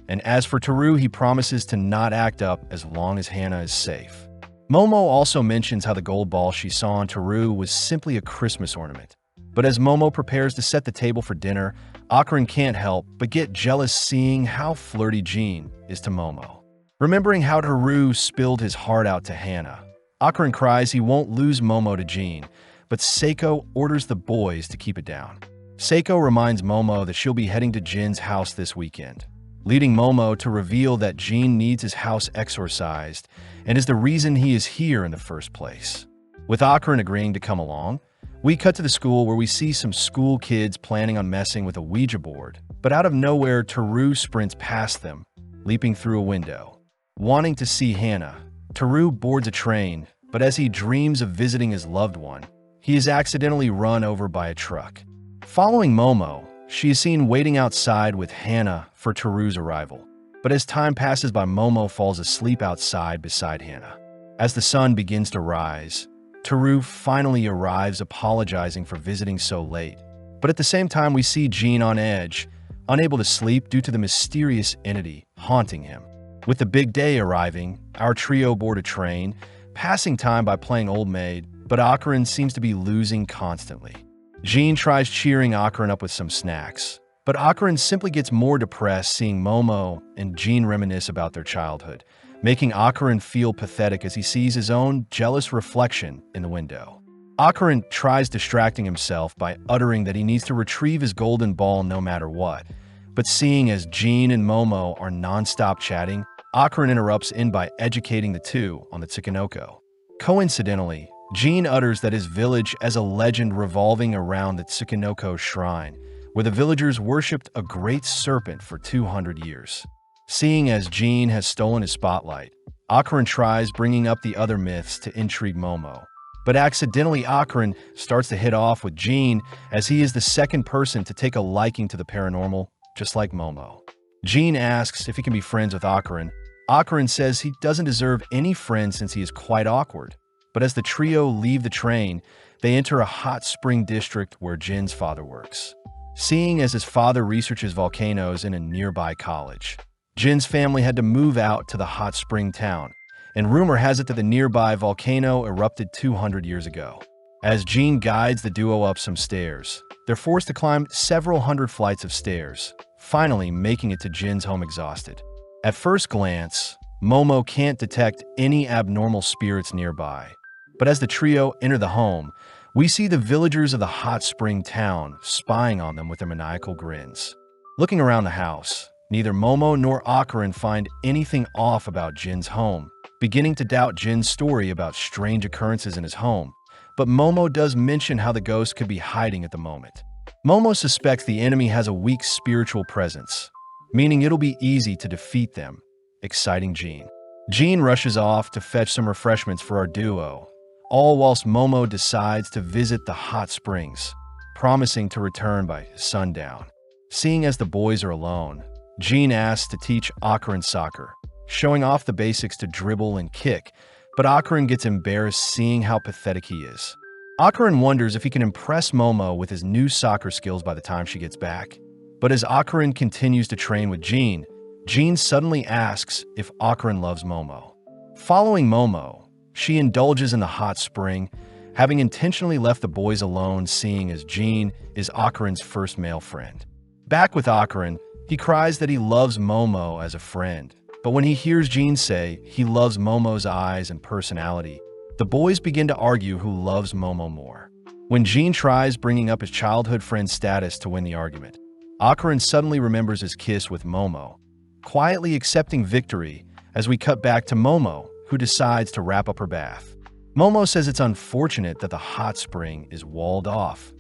and as for Teru, he promises to not act up as long as Hannah is safe. Momo also mentions how the gold ball she saw on Teru was simply a Christmas ornament. But as Momo prepares to set the table for dinner, Akron can't help but get jealous seeing how flirty Jean is to Momo. Remembering how Teru spilled his heart out to Hannah, Akron cries he won't lose Momo to Jean, but Seiko orders the boys to keep it down. Seiko reminds Momo that she'll be heading to Jin's house this weekend, leading Momo to reveal that Jean needs his house exorcised and is the reason he is here in the first place. With Akron agreeing to come along, we cut to the school where we see some school kids planning on messing with a Ouija board, but out of nowhere, Teru sprints past them, leaping through a window. Wanting to see Hannah, Teru boards a train, but as he dreams of visiting his loved one, he is accidentally run over by a truck. Following Momo, she is seen waiting outside with Hannah for Teru's arrival. But as time passes by, Momo falls asleep outside beside Hannah. As the sun begins to rise, Teru finally arrives, apologizing for visiting so late. But at the same time, we see Jean on edge, unable to sleep due to the mysterious entity haunting him. With the big day arriving, our trio board a train, passing time by playing Old Maid, but Akron seems to be losing constantly. Jean tries cheering Akron up with some snacks, but Akron simply gets more depressed seeing Momo and Jean reminisce about their childhood, making Akron feel pathetic as he sees his own jealous reflection in the window. Akron tries distracting himself by uttering that he needs to retrieve his golden ball no matter what, but seeing as Jean and Momo are non-stop chatting, Akron interrupts in by educating the two on the Tsukinoko. Coincidentally, Jean utters that his village as a legend revolving around the Tsukinoko shrine, where the villagers worshipped a great serpent for 200 years. Seeing as Jean has stolen his spotlight, Akron tries bringing up the other myths to intrigue Momo. But accidentally, Akron starts to hit off with Jean as he is the second person to take a liking to the paranormal, just like Momo. Jean asks if he can be friends with Akron. Akron says he doesn't deserve any friends since he is quite awkward. But as the trio leave the train, they enter a hot spring district where Jin's father works. Seeing as his father researches volcanoes in a nearby college, Jin's family had to move out to the hot spring town, and rumor has it that the nearby volcano erupted 200 years ago. As Jean guides the duo up some stairs, they're forced to climb several hundred flights of stairs, finally making it to Jin's home exhausted. At first glance, Momo can't detect any abnormal spirits nearby. But as the trio enter the home, we see the villagers of the hot spring town spying on them with their maniacal grins. Looking around the house, neither Momo nor Akron find anything off about Jin's home, beginning to doubt Jin's story about strange occurrences in his home. But Momo does mention how the ghost could be hiding at the moment. Momo suspects the enemy has a weak spiritual presence, meaning it'll be easy to defeat them, exciting Jean. Jean rushes off to fetch some refreshments for our duo, all whilst Momo decides to visit the hot springs, promising to return by sundown. Seeing as the boys are alone, Jean asks to teach Akron soccer, showing off the basics to dribble and kick, but Akron gets embarrassed seeing how pathetic he is. Akron wonders if he can impress Momo with his new soccer skills by the time she gets back. But as Akron continues to train with Jean, Jean suddenly asks if Akron loves Momo. Following Momo, she indulges in the hot spring, having intentionally left the boys alone, seeing as Jean is Akron's first male friend. Back with Akron, he cries that he loves Momo as a friend, but when he hears Jean say he loves Momo's eyes and personality, the boys begin to argue who loves Momo more. When Jean tries bringing up his childhood friend's status to win the argument, Akron suddenly remembers his kiss with Momo, quietly accepting victory as we cut back to Momo, who decides to wrap up her bath. Momo says it's unfortunate that the hot spring is walled off,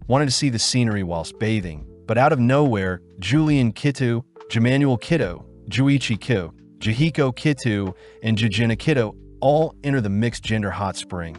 wanted to see the scenery whilst bathing, but out of nowhere, Julian Kitu, Jamanuel Kido, Juichi Kyo, Jihiko Kitu, and Jujina Kido all enter the mixed-gender hot spring,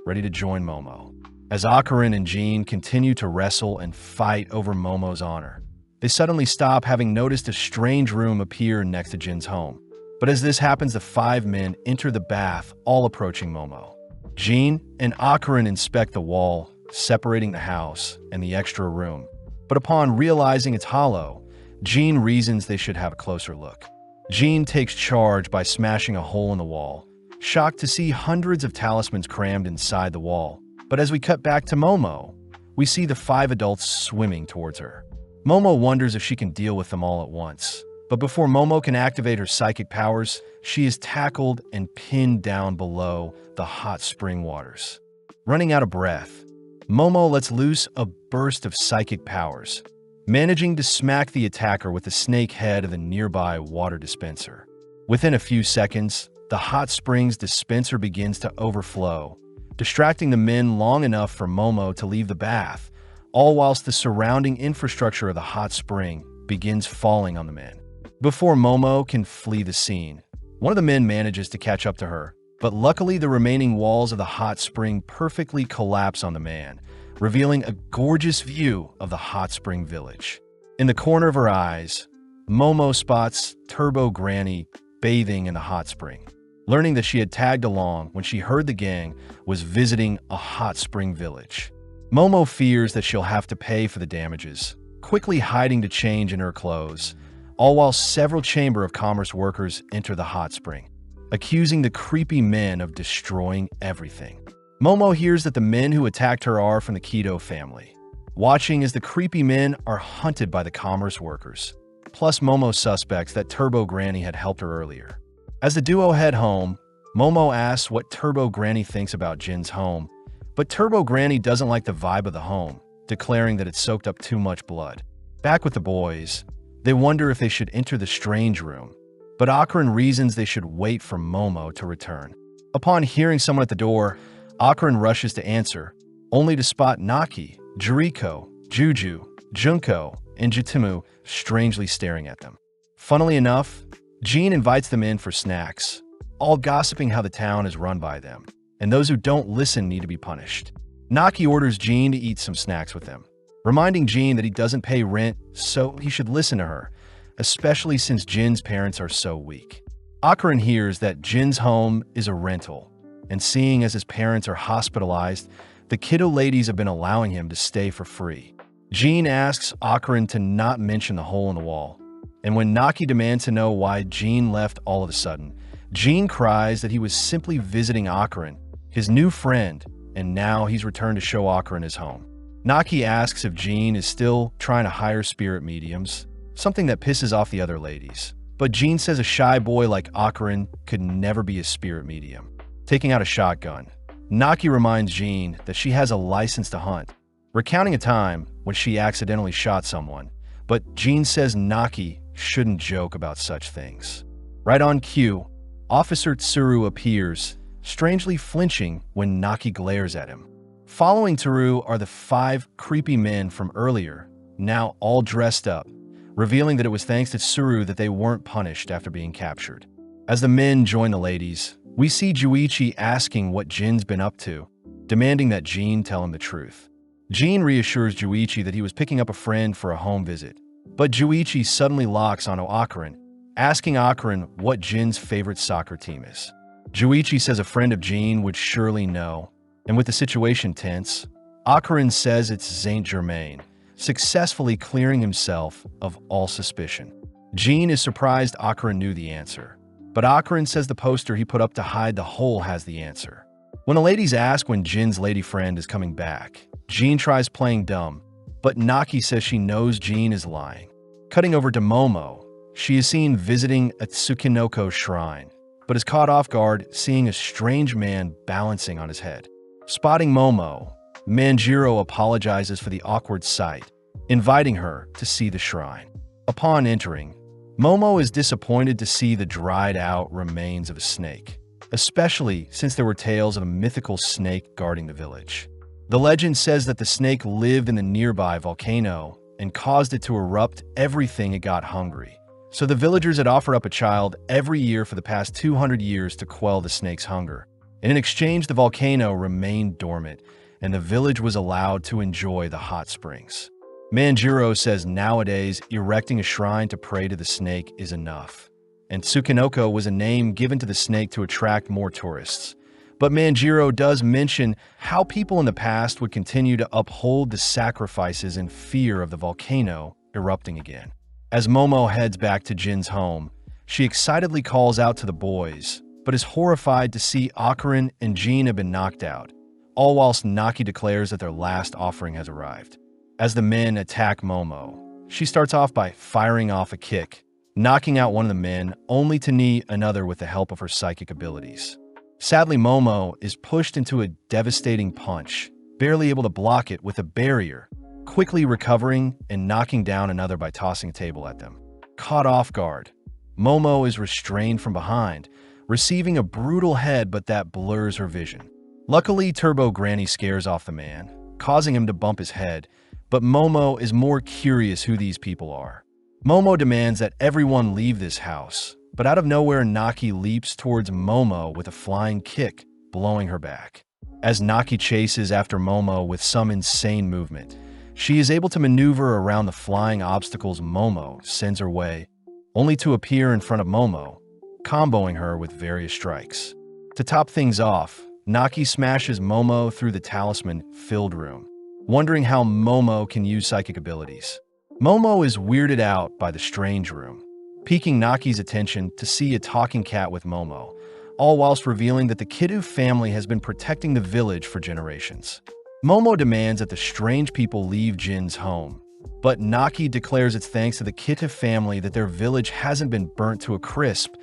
ready to join Momo. As Akron and Jean continue to wrestle and fight over Momo's honor, they suddenly stop, having noticed a strange room appear next to Jin's home. But as this happens, the five men enter the bath, all approaching Momo. Jean and Akron inspect the wall, separating the house and the extra room. But upon realizing it's hollow, Jean reasons they should have a closer look. Jean takes charge by smashing a hole in the wall, shocked to see hundreds of talismans crammed inside the wall. But as we cut back to Momo, we see the 5 adults swimming towards her. Momo wonders if she can deal with them all at once. But before Momo can activate her psychic powers, she is tackled and pinned down below the hot spring waters. Running out of breath, Momo lets loose a burst of psychic powers, managing to smack the attacker with the snake head of the nearby water dispenser. Within a few seconds, the hot springs dispenser begins to overflow, distracting the men long enough for Momo to leave the bath, all whilst the surrounding infrastructure of the hot spring begins falling on the men. Before Momo can flee the scene, one of the men manages to catch up to her, but luckily the remaining walls of the hot spring perfectly collapse on the man, revealing a gorgeous view of the hot spring village. In the corner of her eyes, Momo spots Turbo Granny bathing in the hot spring, learning that she had tagged along when she heard the gang was visiting a hot spring village. Momo fears that she'll have to pay for the damages, quickly hiding to change in her clothes, all while several Chamber of Commerce workers enter the hot spring, accusing the creepy men of destroying everything. Momo hears that the men who attacked her are from the Keto family, watching as the creepy men are hunted by the commerce workers. Plus, Momo suspects that Turbo Granny had helped her earlier. As the duo head home, Momo asks what Turbo Granny thinks about Jin's home, but Turbo Granny doesn't like the vibe of the home, declaring that it soaked up too much blood. Back with the boys, they wonder if they should enter the strange room, but Akron reasons they should wait for Momo to return. Upon hearing someone at the door, Akron rushes to answer, only to spot Naki, Juriko, Juju, Junko, and Jitimu strangely staring at them. Funnily enough, Jean invites them in for snacks, all gossiping how the town is run by them, and those who don't listen need to be punished. Naki orders Jean to eat some snacks with them, reminding Jean that he doesn't pay rent, so he should listen to her, especially since Jin's parents are so weak. Akron hears that Jin's home is a rental, and seeing as his parents are hospitalized, the kiddo ladies have been allowing him to stay for free. Jean asks Akron to not mention the hole in the wall, and when Naki demands to know why Jean left all of a sudden, Jean cries that he was simply visiting Akron, his new friend, and now he's returned to show Akron his home. Naki asks if Jean is still trying to hire spirit mediums, something that pisses off the other ladies. But Jean says a shy boy like Akron could never be a spirit medium. Taking out a shotgun, Naki reminds Jean that she has a license to hunt, recounting a time when she accidentally shot someone, but Jean says Naki shouldn't joke about such things. Right on cue, Officer Tsuru appears, strangely flinching when Naki glares at him. Following Tsuru are the 5 creepy men from earlier, now all dressed up, revealing that it was thanks to Tsuru that they weren't punished after being captured. As the men join the ladies, we see Juichi asking what Jin's been up to, demanding that Jean tell him the truth. Jean reassures Juichi that he was picking up a friend for a home visit, but Juichi suddenly locks onto Akron, asking Akron what Jin's favorite soccer team is. Juichi says a friend of Jean would surely know, and with the situation tense, Akron says it's Saint-Germain, successfully clearing himself of all suspicion. Jean is surprised Akron knew the answer, but Akron says the poster he put up to hide the hole has the answer. When the ladies ask when Jin's lady friend is coming back, Jean tries playing dumb, but Naki says she knows Jean is lying. Cutting over to Momo, she is seen visiting a Tsukinoko shrine, but is caught off guard seeing a strange man balancing on his head. Spotting Momo, Manjiro apologizes for the awkward sight, inviting her to see the shrine. Upon entering, Momo is disappointed to see the dried-out remains of a snake, especially since there were tales of a mythical snake guarding the village. The legend says that the snake lived in the nearby volcano and caused it to erupt everything it got hungry. So the villagers had offered up a child every year for the past 200 years to quell the snake's hunger. And in exchange, the volcano remained dormant, and the village was allowed to enjoy the hot springs. Manjiro says nowadays, erecting a shrine to pray to the snake is enough. And Tsukinoko was a name given to the snake to attract more tourists. But Manjiro does mention how people in the past would continue to uphold the sacrifices in fear of the volcano erupting again. As Momo heads back to Jin's home, she excitedly calls out to the boys, but is horrified to see Akarin and Jean have been knocked out, all whilst Naki declares that their last offering has arrived. As the men attack Momo, she starts off by firing off a kick, knocking out one of the men, only to knee another with the help of her psychic abilities. Sadly, Momo is pushed into a devastating punch, barely able to block it with a barrier, quickly recovering and knocking down another by tossing a table at them. Caught off guard, Momo is restrained from behind, receiving a brutal head, but that blurs her vision. Luckily, Turbo Granny scares off the man, causing him to bump his head, but Momo is more curious who these people are. Momo demands that everyone leave this house, but out of nowhere, Naki leaps towards Momo with a flying kick, blowing her back. As Naki chases after Momo with some insane movement, she is able to maneuver around the flying obstacles Momo sends her way, only to appear in front of Momo, comboing her with various strikes. To top things off, Naki smashes Momo through the talisman-filled room, wondering how Momo can use psychic abilities. Momo is weirded out by the strange room, piquing Naki's attention to see a talking cat with Momo, all whilst revealing that the Kiddu family has been protecting the village for generations. Momo demands that the strange people leave Jin's home, but Naki declares it's thanks to the Kiddu family that their village hasn't been burnt to a crisp,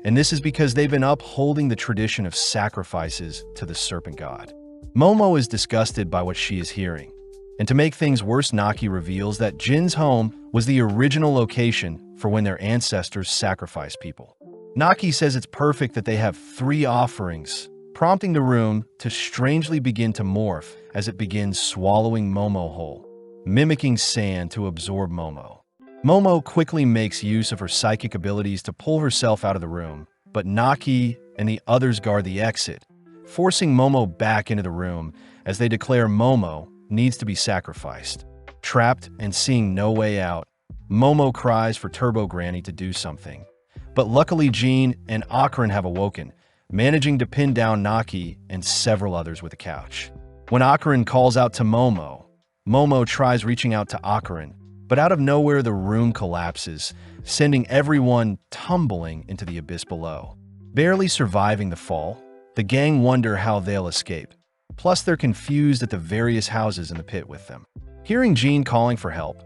and this is because they've been upholding the tradition of sacrifices to the serpent god. Momo is disgusted by what she is hearing, and to make things worse, Naki reveals that Jin's home was the original location for when their ancestors sacrificed people. Naki says it's perfect that they have 3 offerings, prompting the room to strangely begin to morph as it begins swallowing Momo whole, mimicking sand to absorb Momo. Momo quickly makes use of her psychic abilities to pull herself out of the room, but Naki and the others guard the exit, forcing Momo back into the room as they declare Momo needs to be sacrificed. Trapped and seeing no way out, Momo cries for Turbo Granny to do something. But luckily, Jean and Akarin have awoken, managing to pin down Naki and several others with a couch. When Akarin calls out to Momo, Momo tries reaching out to Akarin, but out of nowhere the room collapses, sending everyone tumbling into the abyss below. Barely surviving the fall, the gang wonder how they'll escape. Plus, they're confused at the various houses in the pit with them. Hearing Jean calling for help,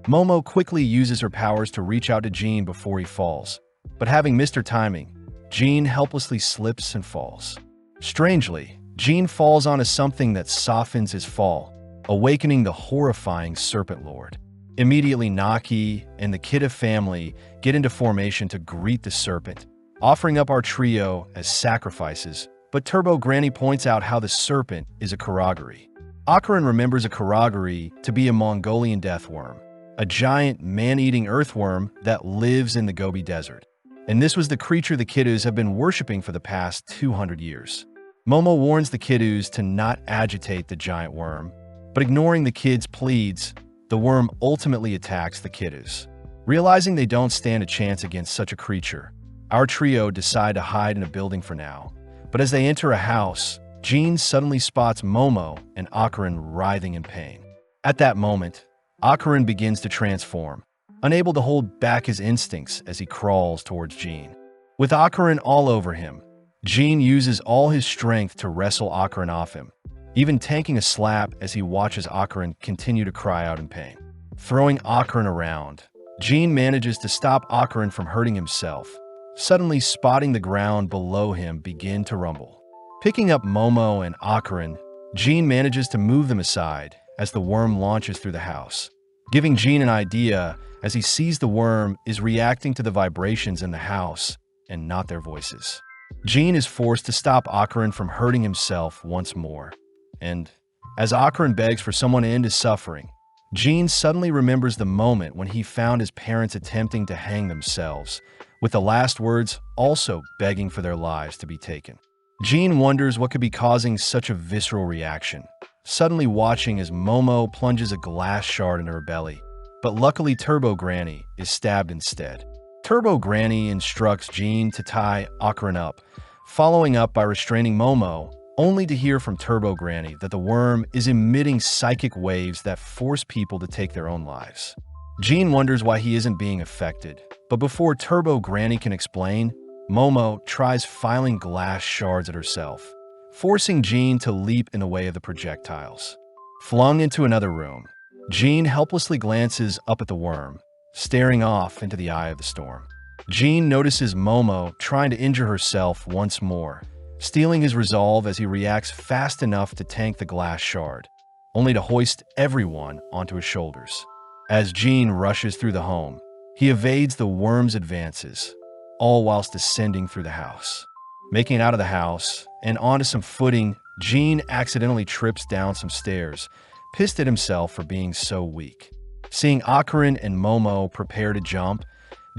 Momo quickly uses her powers to reach out to Jean before he falls. But having missed her timing, Jean helplessly slips and falls. Strangely, Jean falls onto something that softens his fall, awakening the horrifying Serpent Lord. Immediately, Naki and the Kiddu family get into formation to greet the serpent, offering up our trio as sacrifices, but Turbo Granny points out how the serpent is a Karagari. Akarin remembers a Karagari to be a Mongolian deathworm, a giant man-eating earthworm that lives in the Gobi Desert. And this was the creature the Kiddus have been worshipping for the past 200 years. Momo warns the Kiddus to not agitate the giant worm, but ignoring the kids' pleads, the worm ultimately attacks the Kiddus. Realizing they don't stand a chance against such a creature, our trio decide to hide in a building for now. But as they enter a house, Jean suddenly spots Momo and Akarin writhing in pain. At that moment, Akarin begins to transform, unable to hold back his instincts as he crawls towards Jean. With Akarin all over him, Jean uses all his strength to wrestle Akarin off him, even tanking a slap as he watches Akarin continue to cry out in pain. Throwing Akarin around, Jean manages to stop Akarin from hurting himself, suddenly spotting the ground below him begin to rumble. Picking up Momo and Akarin, Jean manages to move them aside as the worm launches through the house, giving Jean an idea as he sees the worm is reacting to the vibrations in the house and not their voices. Jean is forced to stop Akarin from hurting himself once more, and as Akarin begs for someone to end his suffering, Jean suddenly remembers the moment when he found his parents attempting to hang themselves, with the last words also begging for their lives to be taken. Jean wonders what could be causing such a visceral reaction, suddenly watching as Momo plunges a glass shard into her belly, but luckily Turbo Granny is stabbed instead. Turbo Granny instructs Jean to tie Akarin up, following up by restraining Momo, only to hear from Turbo Granny that the worm is emitting psychic waves that force people to take their own lives. Jean wonders why he isn't being affected, but before Turbo Granny can explain, Momo tries filing glass shards at herself, forcing Jean to leap in the way of the projectiles. Flung into another room, Jean helplessly glances up at the worm, staring off into the eye of the storm. Jean notices Momo trying to injure herself once more, stealing his resolve as he reacts fast enough to tank the glass shard, only to hoist everyone onto his shoulders. As Jean rushes through the home, he evades the worm's advances, all whilst descending through the house. Making it out of the house and onto some footing, Jean accidentally trips down some stairs, pissed at himself for being so weak. Seeing Akarin and Momo prepare to jump,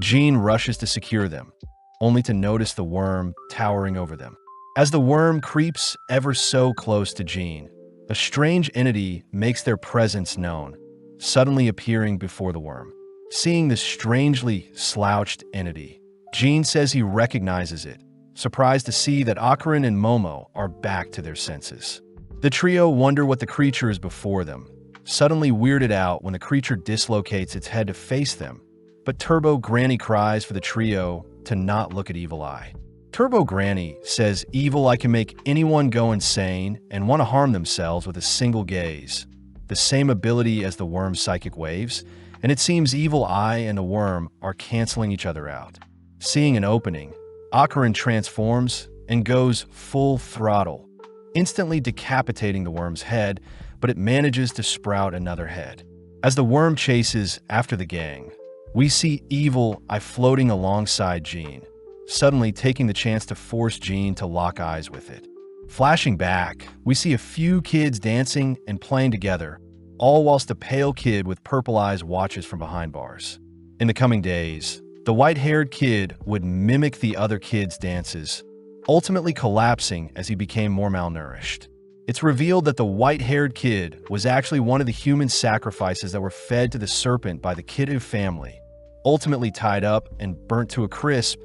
Jean rushes to secure them, only to notice the worm towering over them. As the worm creeps ever so close to Jean, a strange entity makes their presence known, suddenly appearing before the worm. Seeing this strangely slouched entity, Jean says he recognizes it, surprised to see that Akarin and Momo are back to their senses. The trio wonder what the creature is before them, suddenly weirded out when the creature dislocates its head to face them, but Turbo Granny cries for the trio to not look at Evil Eye. Turbo Granny says Evil Eye can make anyone go insane and want to harm themselves with a single gaze, the same ability as the worm's psychic waves, and it seems Evil Eye and the worm are canceling each other out. Seeing an opening, Akarin transforms and goes full throttle, instantly decapitating the worm's head, but it manages to sprout another head. As the worm chases after the gang, we see Evil Eye floating alongside Jean, suddenly taking the chance to force Jean to lock eyes with it. Flashing back, we see a few kids dancing and playing together, all whilst a pale kid with purple eyes watches from behind bars. In the coming days, the white-haired kid would mimic the other kids' dances, ultimately collapsing as he became more malnourished. It's revealed that the white-haired kid was actually one of the human sacrifices that were fed to the serpent by the Kiddu family, ultimately tied up and burnt to a crisp,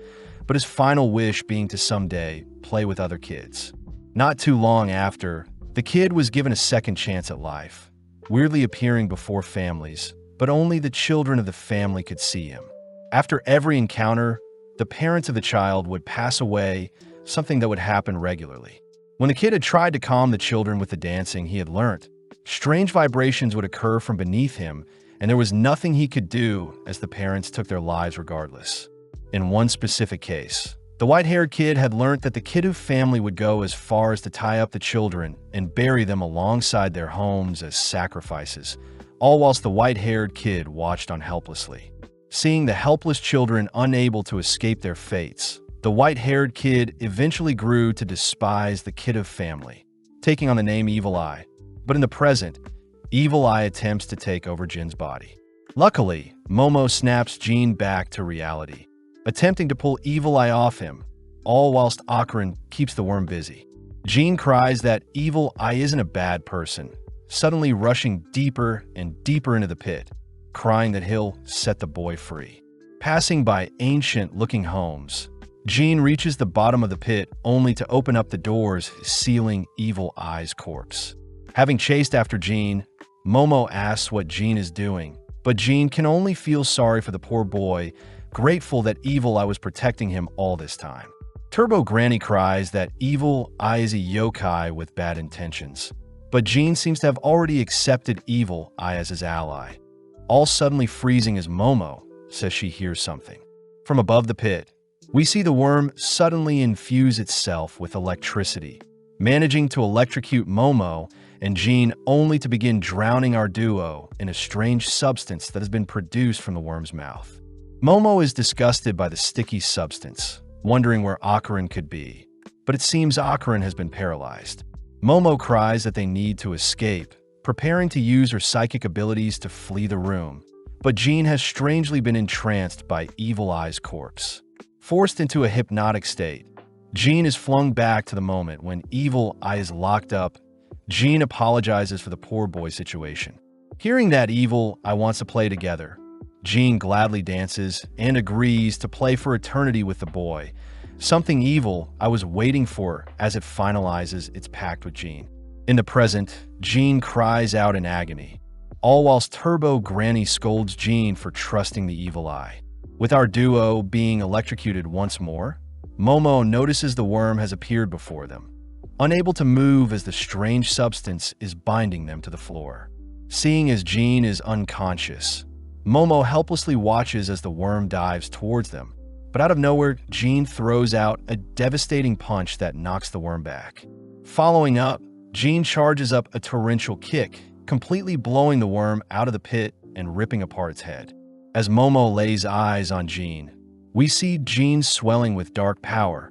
but his final wish being to someday play with other kids. Not too long after, the kid was given a second chance at life, weirdly appearing before families, but only the children of the family could see him. After every encounter, the parents of the child would pass away, something that would happen regularly. When the kid had tried to calm the children with the dancing he had learnt, strange vibrations would occur from beneath him, and there was nothing he could do as the parents took their lives regardless. In one specific case, the white-haired kid had learnt that the Kiddu family would go as far as to tie up the children and bury them alongside their homes as sacrifices, all whilst the white-haired kid watched on helplessly. Seeing the helpless children unable to escape their fates, the white-haired kid eventually grew to despise the Kiddu family, taking on the name Evil Eye. But in the present, Evil Eye attempts to take over Jin's body. Luckily, Momo snaps Jin back to reality, attempting to pull Evil Eye off him, all whilst Akarin keeps the worm busy. Jin cries that Evil Eye isn't a bad person, suddenly rushing deeper and deeper into the pit, crying that he'll set the boy free. Passing by ancient-looking homes, Jin reaches the bottom of the pit only to open up the doors, sealing Evil Eye's corpse. Having chased after Jin, Momo asks what Jin is doing, but Jin can only feel sorry for the poor boy, grateful that Evil Eye was protecting him all this time. Turbo Granny cries that Evil Eye is a yokai with bad intentions, but Jin seems to have already accepted Evil Eye as his ally. All suddenly freezing as Momo says she hears something. From above the pit, we see the worm suddenly infuse itself with electricity, managing to electrocute Momo and Jin only to begin drowning our duo in a strange substance that has been produced from the worm's mouth. Momo is disgusted by the sticky substance, wondering where Akarin could be, but it seems Akarin has been paralyzed. Momo cries that they need to escape, preparing to use her psychic abilities to flee the room, but Jin has strangely been entranced by Evil Eye's corpse. Forced into a hypnotic state, Jin is flung back to the moment when Evil Eye is locked up. Jin apologizes for the poor boy's situation. Hearing that Evil Eye wants to play together, Jin gladly dances and agrees to play for eternity with the boy, something Evil Eye was waiting for as it finalizes its pact with Jin. In the present, Jin cries out in agony, all whilst Turbo Granny scolds Jin for trusting the Evil Eye. With our duo being electrocuted once more, Momo notices the worm has appeared before them, unable to move as the strange substance is binding them to the floor. Seeing as Jean is unconscious, Momo helplessly watches as the worm dives towards them, but out of nowhere, Jean throws out a devastating punch that knocks the worm back. Following up, Jean charges up a torrential kick, completely blowing the worm out of the pit and ripping apart its head. As Momo lays eyes on Jean, we see Jean swelling with dark power,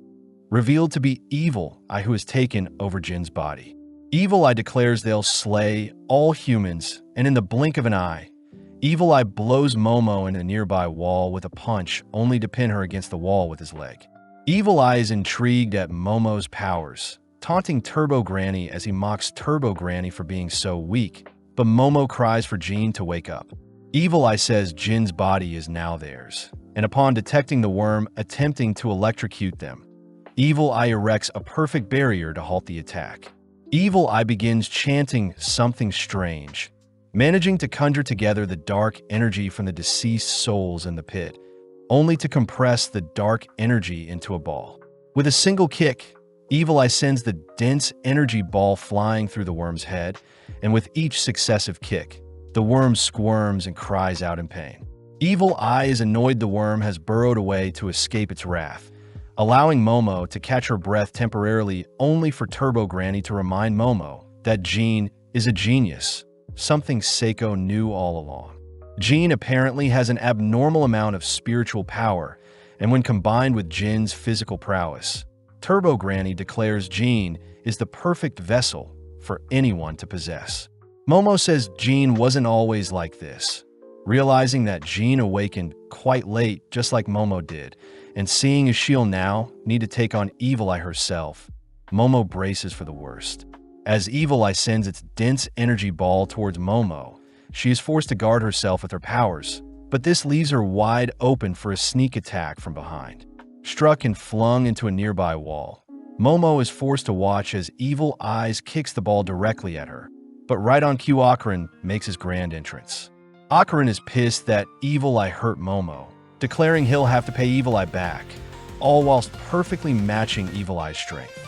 revealed to be Evil Eye who has taken over Jin's body. Evil Eye declares they'll slay all humans, and in the blink of an eye, Evil Eye blows Momo in a nearby wall with a punch, only to pin her against the wall with his leg. Evil Eye is intrigued at Momo's powers, taunting Turbo Granny as he mocks Turbo Granny for being so weak, but Momo cries for Jean to wake up. Evil Eye says Jin's body is now theirs, and upon detecting the worm attempting to electrocute them, Evil Eye erects a perfect barrier to halt the attack. Evil Eye begins chanting something strange, managing to conjure together the dark energy from the deceased souls in the pit, only to compress the dark energy into a ball. With a single kick, Evil Eye sends the dense energy ball flying through the worm's head, and with each successive kick, the worm squirms and cries out in pain. Evil Eye is annoyed the worm has burrowed away to escape its wrath, allowing Momo to catch her breath temporarily, only for Turbo Granny to remind Momo that Jean is a genius, something Seiko knew all along. Jean apparently has an abnormal amount of spiritual power, and when combined with Jin's physical prowess, Turbo Granny declares Jean is the perfect vessel for anyone to possess. Momo says Jean wasn't always like this. Realizing that Jean awakened quite late, just like Momo did, and seeing as she'll now need to take on Evil Eye herself, Momo braces for the worst. As Evil Eye sends its dense energy ball towards Momo, she is forced to guard herself with her powers, but this leaves her wide open for a sneak attack from behind. Struck and flung into a nearby wall, Momo is forced to watch as Evil Eye kicks the ball directly at her, but right on cue Akarin makes his grand entrance. Akarin is pissed that Evil Eye hurt Momo, declaring he'll have to pay Evil Eye back, all whilst perfectly matching Evil Eye's strength.